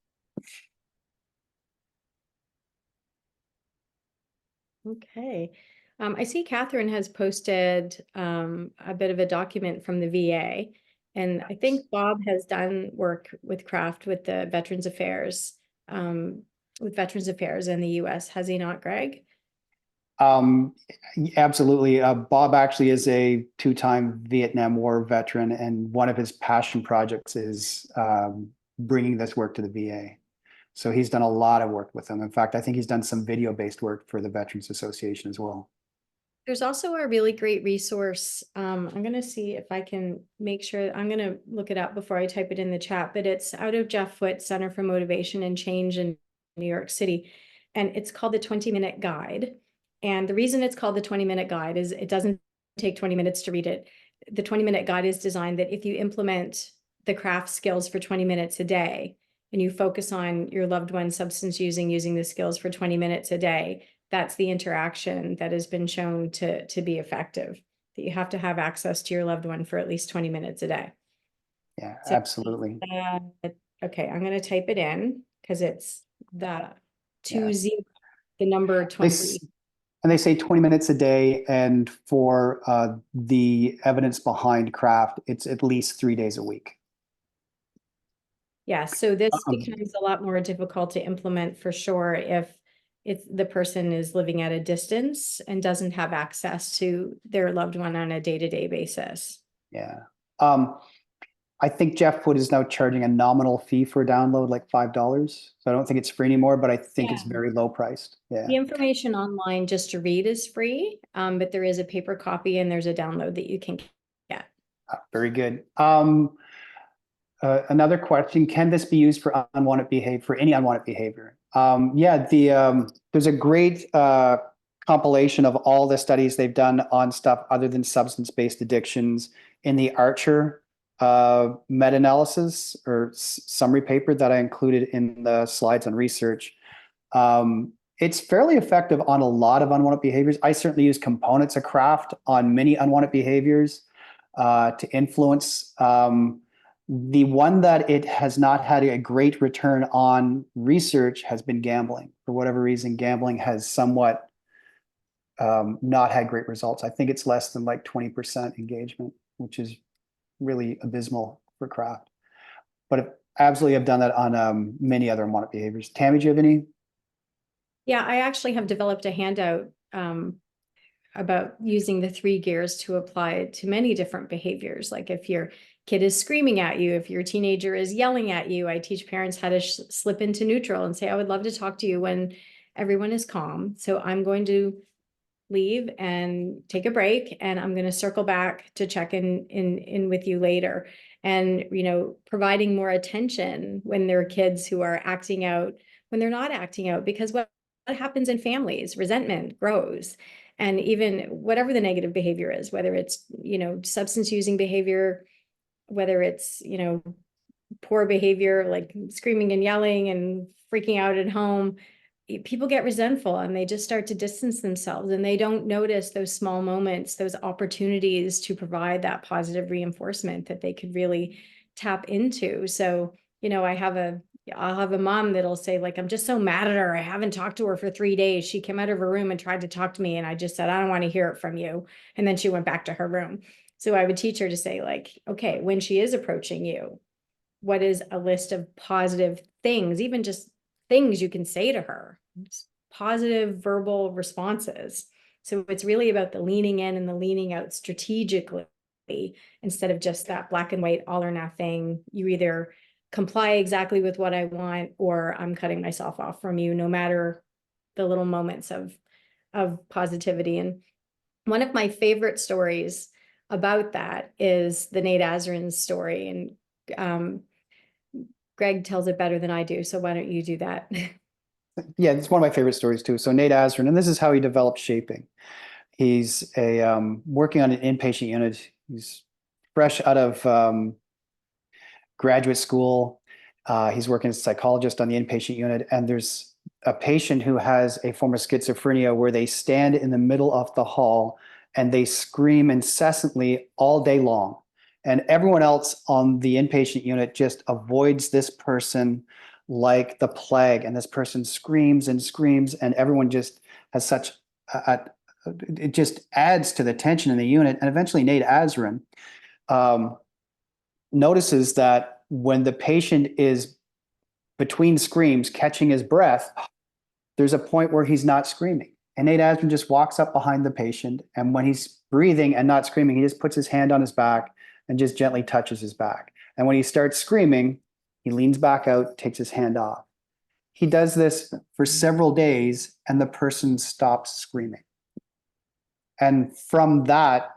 Okay. I see Catherine has posted a bit of a document from the VA, and I think Bob has done work with craft with the Veterans Affairs, in the US. Has he not, Greg? Absolutely. Bob actually is a two-time Vietnam War veteran, and one of his passion projects is bringing this work to the VA. So he's done a lot of work with them. In fact, I think he's done some video-based work for the Veterans Association as well. There's also a really great resource. I'm going to see if I can make sure, I'm going to look it up before I type it in the chat, but it's out of Jeff Foote's Center for Motivation and Change in New York City. and it's called the 20-minute guide. And the reason it's called the 20-minute guide is it doesn't take 20 minutes to read it. The 20-minute guide is designed that if you implement the craft skills for 20 minutes a day, and you focus on your loved one's substance using the skills for 20 minutes a day, that's the interaction that has been shown to be effective, that you have to have access to your loved one for at least 20 minutes a day. Yeah, So, absolutely. okay, I'm going to type it in because it's the Yeah. 20, the number 20. And they say 20 minutes a day, and for the evidence behind craft, it's at least 3 days a week. Yeah, so this becomes a lot more difficult to implement for sure if the person is living at a distance and doesn't have access to their loved one on a day-to-day basis. Yeah. I think Jeff Wood is now charging a nominal fee for a download, like $5. So I don't think it's free anymore, but I think it's very low priced. Yeah. The information online just to read is free, but there is a paper copy and there's a download that you can get. Very good. Another question: can this be used for unwanted behavior, for any unwanted behavior? Yeah, there's a great compilation of all the studies they've done on stuff other than substance-based addictions in the Archer meta-analysis or summary paper that I included in the slides on research. It's fairly effective on a lot of unwanted behaviors. I certainly use components of craft on many unwanted behaviors to influence. The one that it has not had a great return on research has been gambling. For whatever reason, gambling has somewhat not had great results. I think it's less than like 20% engagement, which is really abysmal for craft. But absolutely, I've done that on many other unwanted behaviors. Tammy, do you have any? Yeah, I actually have developed a handout about using the 3 gears to apply to many different behaviors. Like if your kid is screaming at you, if your teenager is yelling at you, I teach parents how to slip into neutral and say, I would love to talk to you when everyone is calm. So I'm going to leave and take a break, and I'm going to circle back to check in with you later. And, providing more attention when there are kids who are acting out, when they're not acting out, because what happens in families, resentment grows. And even whatever the negative behavior is, whether it's, substance using behavior, whether it's, poor behavior, like screaming and yelling and freaking out at home, people get resentful and they just start to distance themselves, and they don't notice those small moments, those opportunities to provide that positive reinforcement that they could really tap into. So, I'll have a mom that'll say, like, I'm just so mad at her. I haven't talked to her for 3 days. She came out of her room and tried to talk to me, and I just said, I don't want to hear it from you. And then she went back to her room. So I would teach her to say, like, okay, when she is approaching you, what is a list of positive things, even just things you can say to her, positive verbal responses. So it's really about the leaning in and the leaning out strategically, instead of just that black and white, all or nothing. You either comply exactly with what I want, or I'm cutting myself off from you, no matter the little moments of positivity. And one of my favorite stories about that is the Nate Azarin's story. And Greg tells it better than I do, so why don't you do that? Yeah, it's one of my favorite stories too. So Nate Azarin, and this is how he developed shaping. He's working on an inpatient unit. He's fresh out of graduate school. He's working as a psychologist on the inpatient unit, and there's a patient who has a form of schizophrenia where they stand in the middle of the hall and they scream incessantly all day long. And everyone else on the inpatient unit just avoids this person like the plague. And this person screams and screams, and everyone just has such it just adds to the tension in the unit. And eventually Nate Azarin notices that when the patient is between screams, catching his breath, there's a point where he's not screaming. And Nate Azarin just walks up behind the patient, and when he's breathing and not screaming, he just puts his hand on his back and just gently touches his back. And when he starts screaming, he leans back out, takes his hand off. He does this for several days, and the person stops screaming. And from that,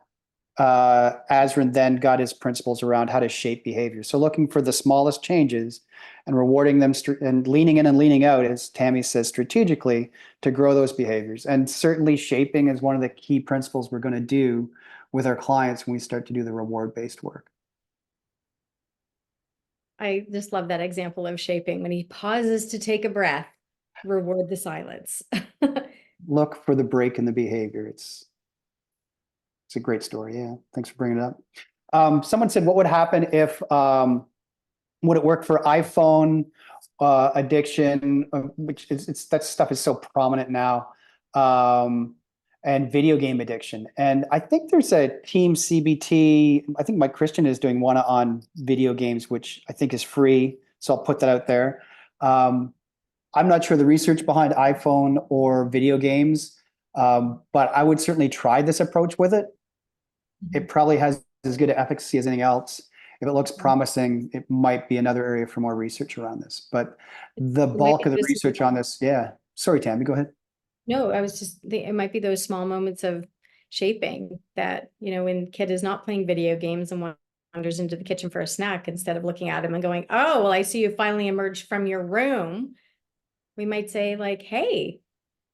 Azrin then got his principles around how to shape behavior. So looking for the smallest changes and rewarding them and leaning in and leaning out, as Tammy says, strategically to grow those behaviors. And certainly shaping is one of the key principles we're going to do with our clients when we start to do the reward-based work. I just love that example of shaping when he pauses to take a breath, reward the silence. Look for the break in the behavior. It's a great story. Yeah. Thanks for bringing it up. Someone said, what would happen if, would it work for iPhone addiction, which that stuff is so prominent now, and video game addiction. And I think there's a TEAM-CBT. I think Mike Christian is doing one on video games, which I think is free. So I'll put that out there. I'm not sure the research behind iPhone or video games, but I would certainly try this approach with it. It probably has as good efficacy as anything else. If it looks promising, it might be another area for more research around this. But the bulk of the research on this, yeah. Sorry, Tammy, go ahead. No, I was just thinking it might be those small moments of shaping that, when kid is not playing video games and wanders into the kitchen for a snack, instead of looking at him and going, oh, well, I see you finally emerged from your room. We might say like, hey,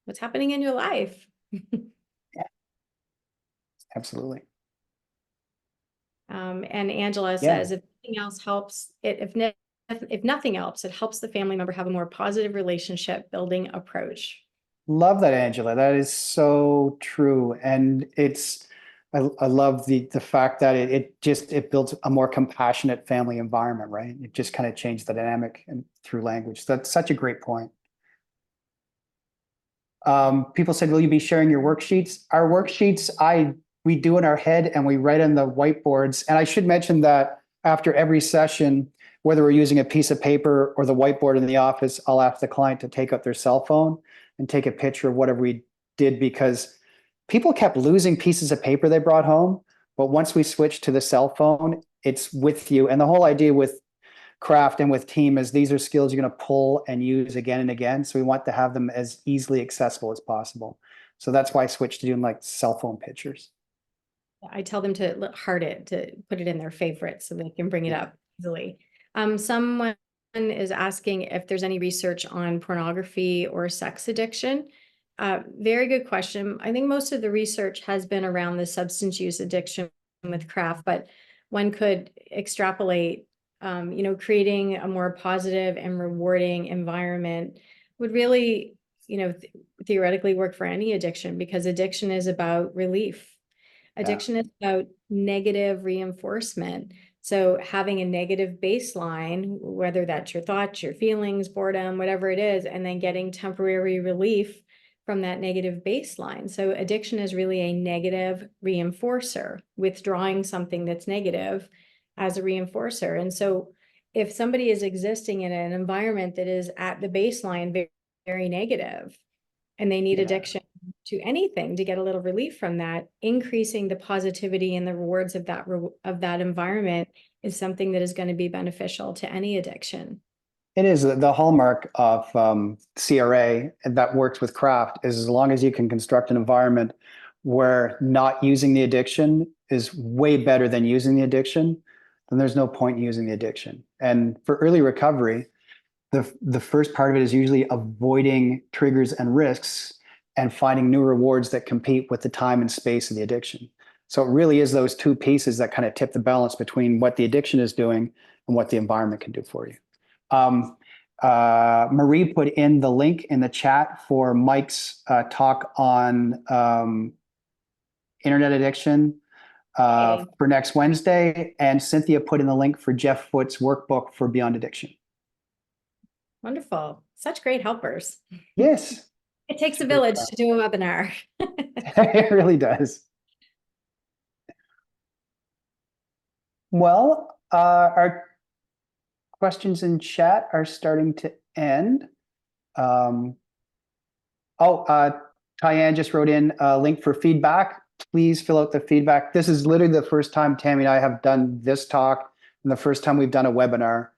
what's happening in your life? Yeah, absolutely. And Angela says, if nothing else helps, if nothing else, it helps the family member have a more positive relationship building approach. Love that, Angela. That is so true. And I love the fact that it builds a more compassionate family environment, right? It just kind of changed the dynamic through language. That's such a great point. People said, will you be sharing your worksheets? Our worksheets, we do in our head and we write on the whiteboards. And I should mention that after every session, whether we're using a piece of paper or the whiteboard in the office, I'll ask the client to take out their cell phone and take a picture of whatever we did, because people kept losing pieces of paper they brought home. But once we switched to the cell phone, it's with you. And the whole idea with craft and with team is these are skills you're going to pull and use again and again. So we want to have them as easily accessible as possible. So that's why I switched to doing like cell phone pictures. I tell them to heart it, to put it in their favorites so they can bring it up easily. Someone is asking if there's any research on pornography or sex addiction. Very good question. I think most of the research has been around the substance use addiction with craft, but one could extrapolate, creating a more positive and rewarding environment would really, theoretically work for any addiction, because addiction is about relief. Addiction is about negative reinforcement. So having a negative baseline, whether that's your thoughts, your feelings, boredom, whatever it is, and then getting temporary relief from that negative baseline. So addiction is really a negative reinforcer, withdrawing something that's negative as a reinforcer. And so if somebody is existing in an environment that is at the baseline very, very negative, and they need addiction to anything to get a little relief from that, increasing the positivity and the rewards of that environment is something that is going to be beneficial to any addiction. It is the hallmark of CRA that works with craft is as long as you can construct an environment where not using the addiction is way better than using the addiction, then there's no point in using the addiction. And for early recovery, the first part of it is usually avoiding triggers and risks and finding new rewards that compete with the time and space of the addiction. So it really is those two pieces that kind of tip the balance between what the addiction is doing and what the environment can do for you. Marie put in the link in the chat for Mike's talk on internet addiction for next Wednesday. And Cynthia put in the link for Jeff Foot's workbook for Beyond Addiction. Wonderful. Such great helpers. Yes. It takes a village to do a webinar. It really does. Well, our questions in chat are starting to end. Tyann just wrote in a link for feedback. Please fill out the feedback. This is literally the first time Tammy and I have done this talk and the first time we've done a webinar.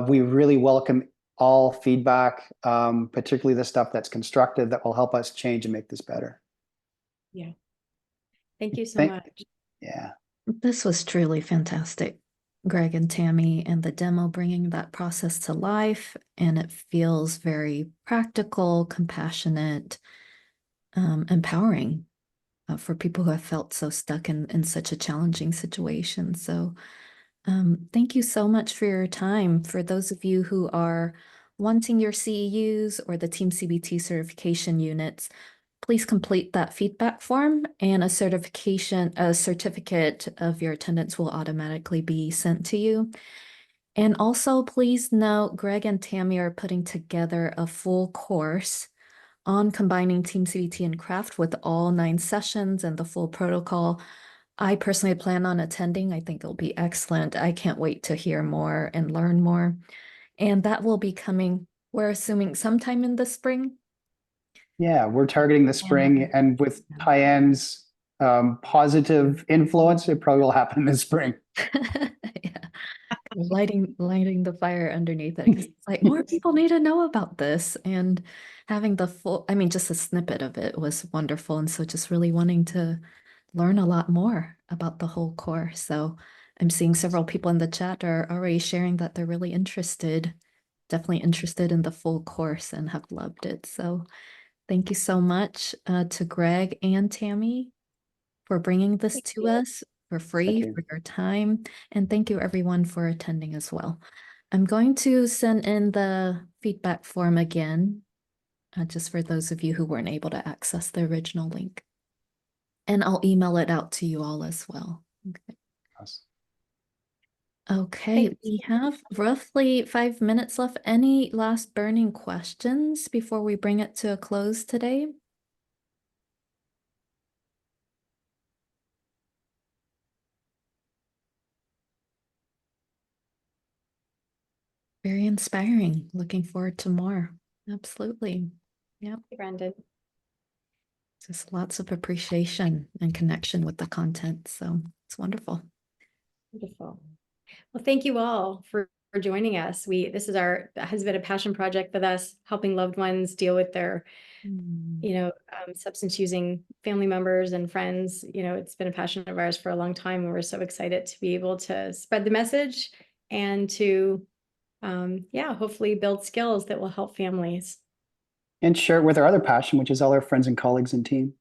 We really welcome all feedback, particularly the stuff that's constructive that will help us change and make this better. Yeah. Thank you so much. Yeah. This was truly fantastic, Greg and Tammy, and the demo bringing that process to life. And it feels very practical, compassionate, empowering for people who have felt so stuck in such a challenging situation. So, thank you so much for your time. For those of you who are wanting your CEUs or the TEAM-CBT certification units, please complete that feedback form and a certificate of your attendance will automatically be sent to you. And also please note, Greg and Tammy are putting together a full course on combining TEAM-CBT and craft with all 9 sessions and the full protocol. I personally plan on attending. I think it'll be excellent. I can't wait to hear more and learn more. And that will be coming, we're assuming sometime in the spring. Yeah, we're targeting the spring, and with Tyann's positive influence, it probably will happen this spring. Yeah. Lighting the fire underneath it, because it's like more people need to know about this, and having the full, I mean, just a snippet of it was wonderful. And so just really wanting to learn a lot more about the whole course. So I'm seeing several people in the chat are already sharing that they're really interested, definitely interested in the full course and have loved it. So thank you so much to Greg and Tammy for bringing this to us for free, Thank you. for your time. And thank you everyone for attending as well. I'm going to send in the feedback form again, just for those of you who weren't able to access the original link. And I'll email it out to you all as well. Okay. Awesome. Okay, Thanks. we have roughly 5 minutes left. Any last burning questions before we bring it to a close today? Very inspiring. Looking forward to more. Absolutely. Yep. Brandon. Just lots of appreciation and connection with the content. So it's wonderful. Wonderful. Well, thank you all for joining us. This has been a passion project with us, helping loved ones deal with their, substance using family members and friends. It's been a passion of ours for a long time, and we're so excited to be able to spread the message and to, hopefully build skills that will help families. And share it with our other passion, which is all our friends and colleagues and team.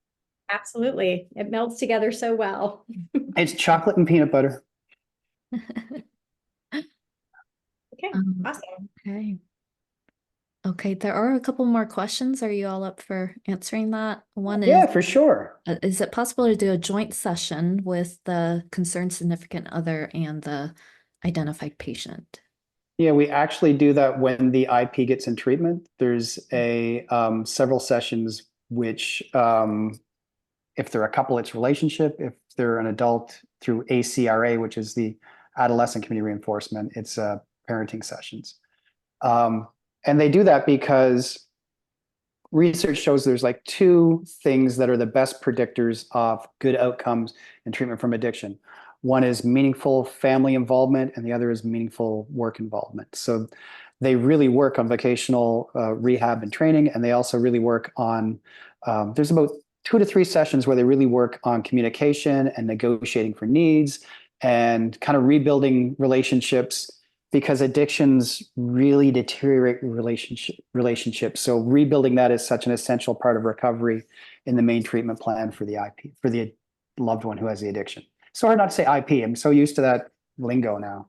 Absolutely. It melts together so well. It's chocolate and peanut butter. Okay, awesome. Okay. Okay, there are a couple more questions. Are you all up for answering that? One Yeah, is, for sure. is it possible to do a joint session with the concerned significant other and the identified patient? Yeah, we actually do that when the IP gets in treatment. There's several sessions which, if they're a couple, it's relationship. If they're an adult, through ACRA, which is the Adolescent Community Reinforcement, it's parenting sessions. And they do that because research shows there's like 2 things that are the best predictors of good outcomes in treatment from addiction. One is meaningful family involvement, and the other is meaningful work involvement. So they really work on vocational rehab and training, and they also really work on, there's about 2 to 3 sessions where they really work on communication and negotiating for needs and kind of rebuilding relationships, because addictions really deteriorate relationships. So rebuilding that is such an essential part of recovery in the main treatment plan for the IP, for the loved one who has the addiction. So hard not to say IP. I'm so used to that lingo now.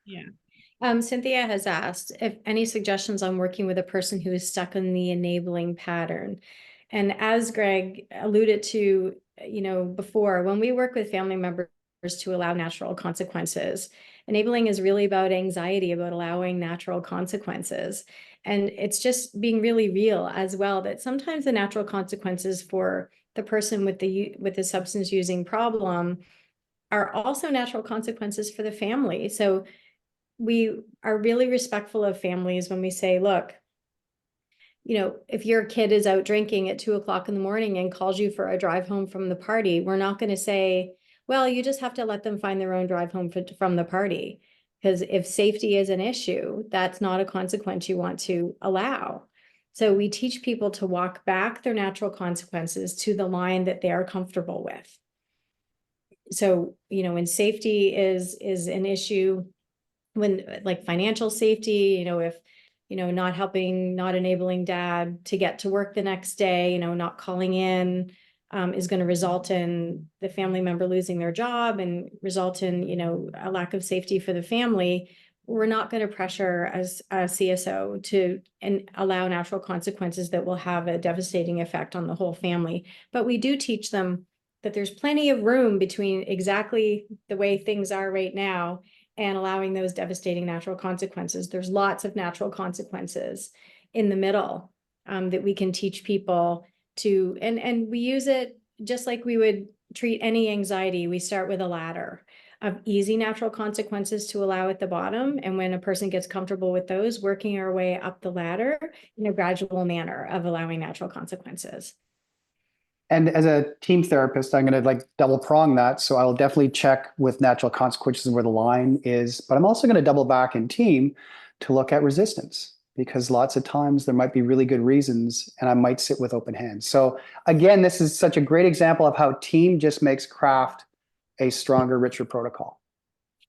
Yeah. Cynthia has asked if any suggestions on working with a person who is stuck in the enabling pattern. And as Greg alluded to, before, when we work with family members to allow natural consequences, enabling is really about anxiety, about allowing natural consequences. And it's just being really real as well, that sometimes the natural consequences for the person with the substance using problem are also natural consequences for the family. So we are really respectful of families when we say, look, if your kid is out drinking at 2:00 in the morning and calls you for a drive home from the party, we're not going to say, well, you just have to let them find their own drive home from the party. Because if safety is an issue, that's not a consequence you want to allow. So we teach people to walk back their natural consequences to the line that they are comfortable with. So, you know, when safety is an issue, when like financial safety, you know, if, you know, not helping, not enabling dad to get to work the next day, you know, not calling in, is going to result in the family member losing their job and result in, you know, a lack of safety for the family. We're not going to pressure as a CSO to and allow natural consequences that will have a devastating effect on the whole family. But we do teach them that there's plenty of room between exactly the way things are right now and allowing those devastating natural consequences. There's lots of natural consequences in the middle, that we can teach people to, and we use it just like we would treat any anxiety. We start with a ladder of easy natural consequences to allow at the bottom. And when a person gets comfortable with those, working our way up the ladder in a gradual manner of allowing natural consequences. And as a team therapist, I'm going to like double prong that. So I'll definitely check with natural consequences where the line is, but I'm also going to double back in team to look at resistance, because lots of times there might be really good reasons and I might sit with open hands. So again, this is such a great example of how team just makes craft a stronger, richer protocol.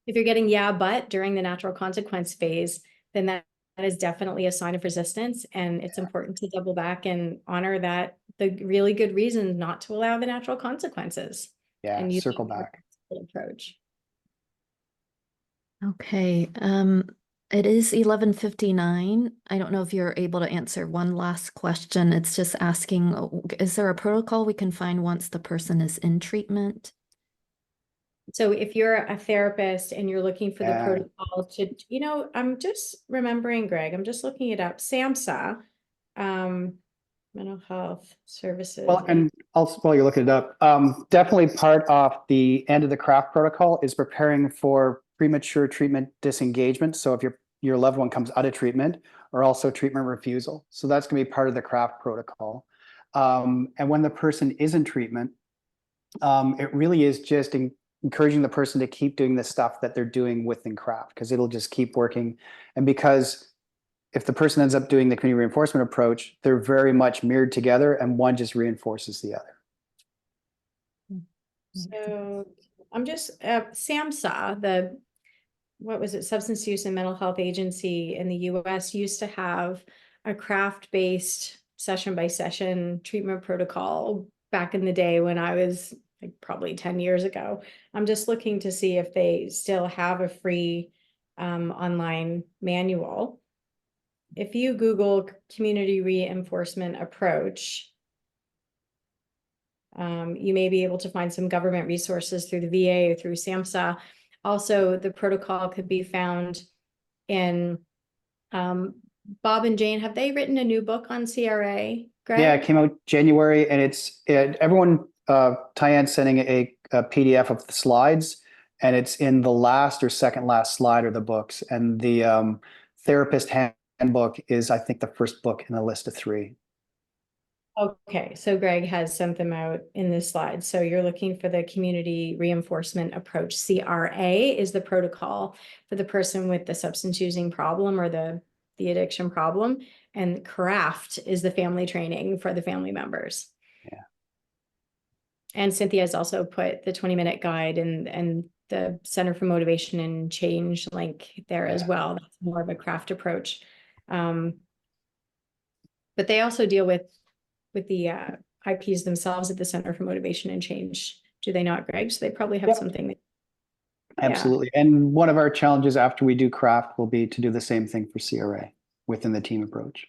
If you're getting yeah, but during the natural consequence phase, then that is definitely a sign of resistance. And it's important to double back and honor that the really good reason not to allow the natural consequences. Yeah, And you circle back. approach. Okay, it is 11:59. I don't know if you're able to answer one last question. It's just asking, is there a protocol we can find once the person is in treatment? So if you're a therapist and you're looking for the Yeah. protocol to, you know, I'm just remembering, Greg, I'm just looking it up. SAMHSA, mental health services. Well, and also while you're looking it up, definitely part of the end of the craft protocol is preparing for premature treatment disengagement. So if your loved one comes out of treatment, or also treatment refusal. So that's going to be part of the craft protocol. And when the person is in treatment, it really is just encouraging the person to keep doing the stuff that they're doing within craft, because it'll just keep working. And because if the person ends up doing the community reinforcement approach, they're very much mirrored together and one just reinforces the other. So I'm just, SAMHSA, what was it, Substance Use and Mental Health Agency in the US used to have a craft-based session by session treatment protocol back in the day when I was like probably 10 years ago. I'm just looking to see if they still have a free online manual. If you Google community reinforcement approach, you may be able to find some government resources through the VA or through SAMHSA. Also, the protocol could be found in Bob and Jane. Have they written a new book on CRA, Greg? Yeah, it came out January, and everyone, Tyan's sending a PDF of the slides, and it's in the last or second last slide of the books. And the therapist handbook is, I think, the first book in the list of 3. Okay, so Greg has sent them out in this slide. So you're looking for the community reinforcement approach. CRA is the protocol for the person with the substance using problem or the addiction problem. And CRAFT is the family training for the family members. Yeah. And Cynthia has also put the 20-minute guide and the Center for Motivation and Change link there as well. That's more of a CRAFT approach. But they also deal with the IPs themselves at the Center for Motivation and Change. Do they not, Greg? So they probably have something. That, absolutely. Yeah. And one of our challenges after we do craft will be to do the same thing for CRA within the team approach.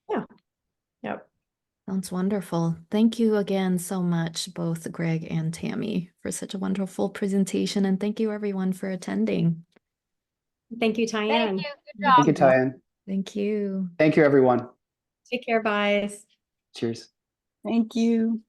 Yeah. Yep. Sounds wonderful. Thank you again so much, both Greg and Tammy, for such a wonderful presentation. And thank you everyone for attending. Thank you, Tyann. Thank you. Good job. Thank you, Tyann. Thank you. Thank you, everyone. Take care, bye. Cheers. Thank you.